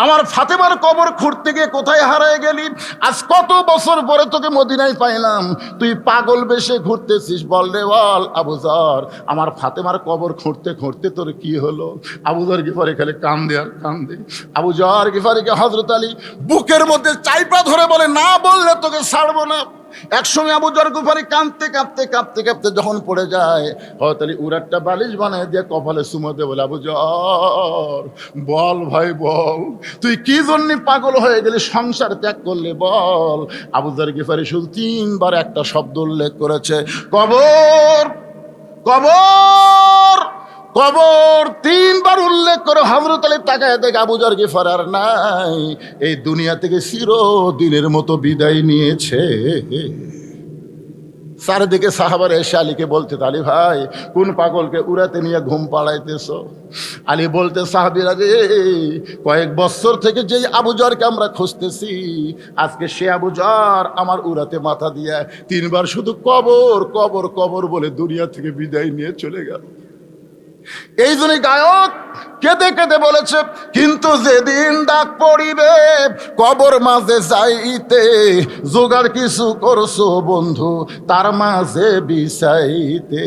আমার ফাতেমার কবর খুঁড়তে গিয়ে কোথায় হারায় গেলি? আজ কত বছর পরে তোকে মদিনায় পাইলাম, তুই পাগল বেশে ঘুরতেছিস, বল রে বল। আবু যর, আমার ফাতেমার কবর খুঁড়তে খুঁড়তে তোর কি হলো? আবু যর গিফারি খালি কান্দে আর কান্দে। আবু যর গিফারিকে হযরত আলী বুকের মধ্যে চাইপা ধরে বলে, না বললে তোকে ছাড়বো না। একসময় আবু যর গিফারি কাঁদতে কাঁদতে কাঁদতে কাঁদতে যখন পড়ে যায়, হযরত আলী উড়াট্টা বালিশ বানায় দিয়ে কপালে চুমো দিয়ে বলে, আবু যর, বল ভাই বল, তুই কি জন্য পাগল হয়ে গেলি, সংসার ত্যাগ করলে বল। আবু যর গিফারি শুধু 3 বার একটা শব্দ উল্লেখ করেছে, কবর কবর কবর। 3 বার উল্লেখ করে হযরত আলী তাকায় দেখে আবু যর গিফার আর নাই, এই দুনিয়া থেকে চিরদিনের মতো বিদায় নিয়েছে। চারিদিকে সাহাবারা এসে আলীকে বলতে, আলী ভাই, কোন পাগলকে উড়াতে নিয়ে ঘুম পাড়াইতেছ? আলী বলতে, সাহাবীরা রে, কয়েক বছর থেকে যেই আবু যরকে আমরা খুঁজতেছি, আজকে সে আবু যর আমার উড়াতে মাথা দিয়ে 3 বার শুধু কবর কবর কবর বলে দুনিয়া থেকে বিদায় নিয়ে চলে গেল। এই জন্য গায়ক কেঁদে কেঁদে বলেছে, কিন্তু যেদিন ডাক পড়িবে কবর মাঝে যাইতে, জোগাড় কিছু করছো বন্ধু তার মাঝে বিছাইতে।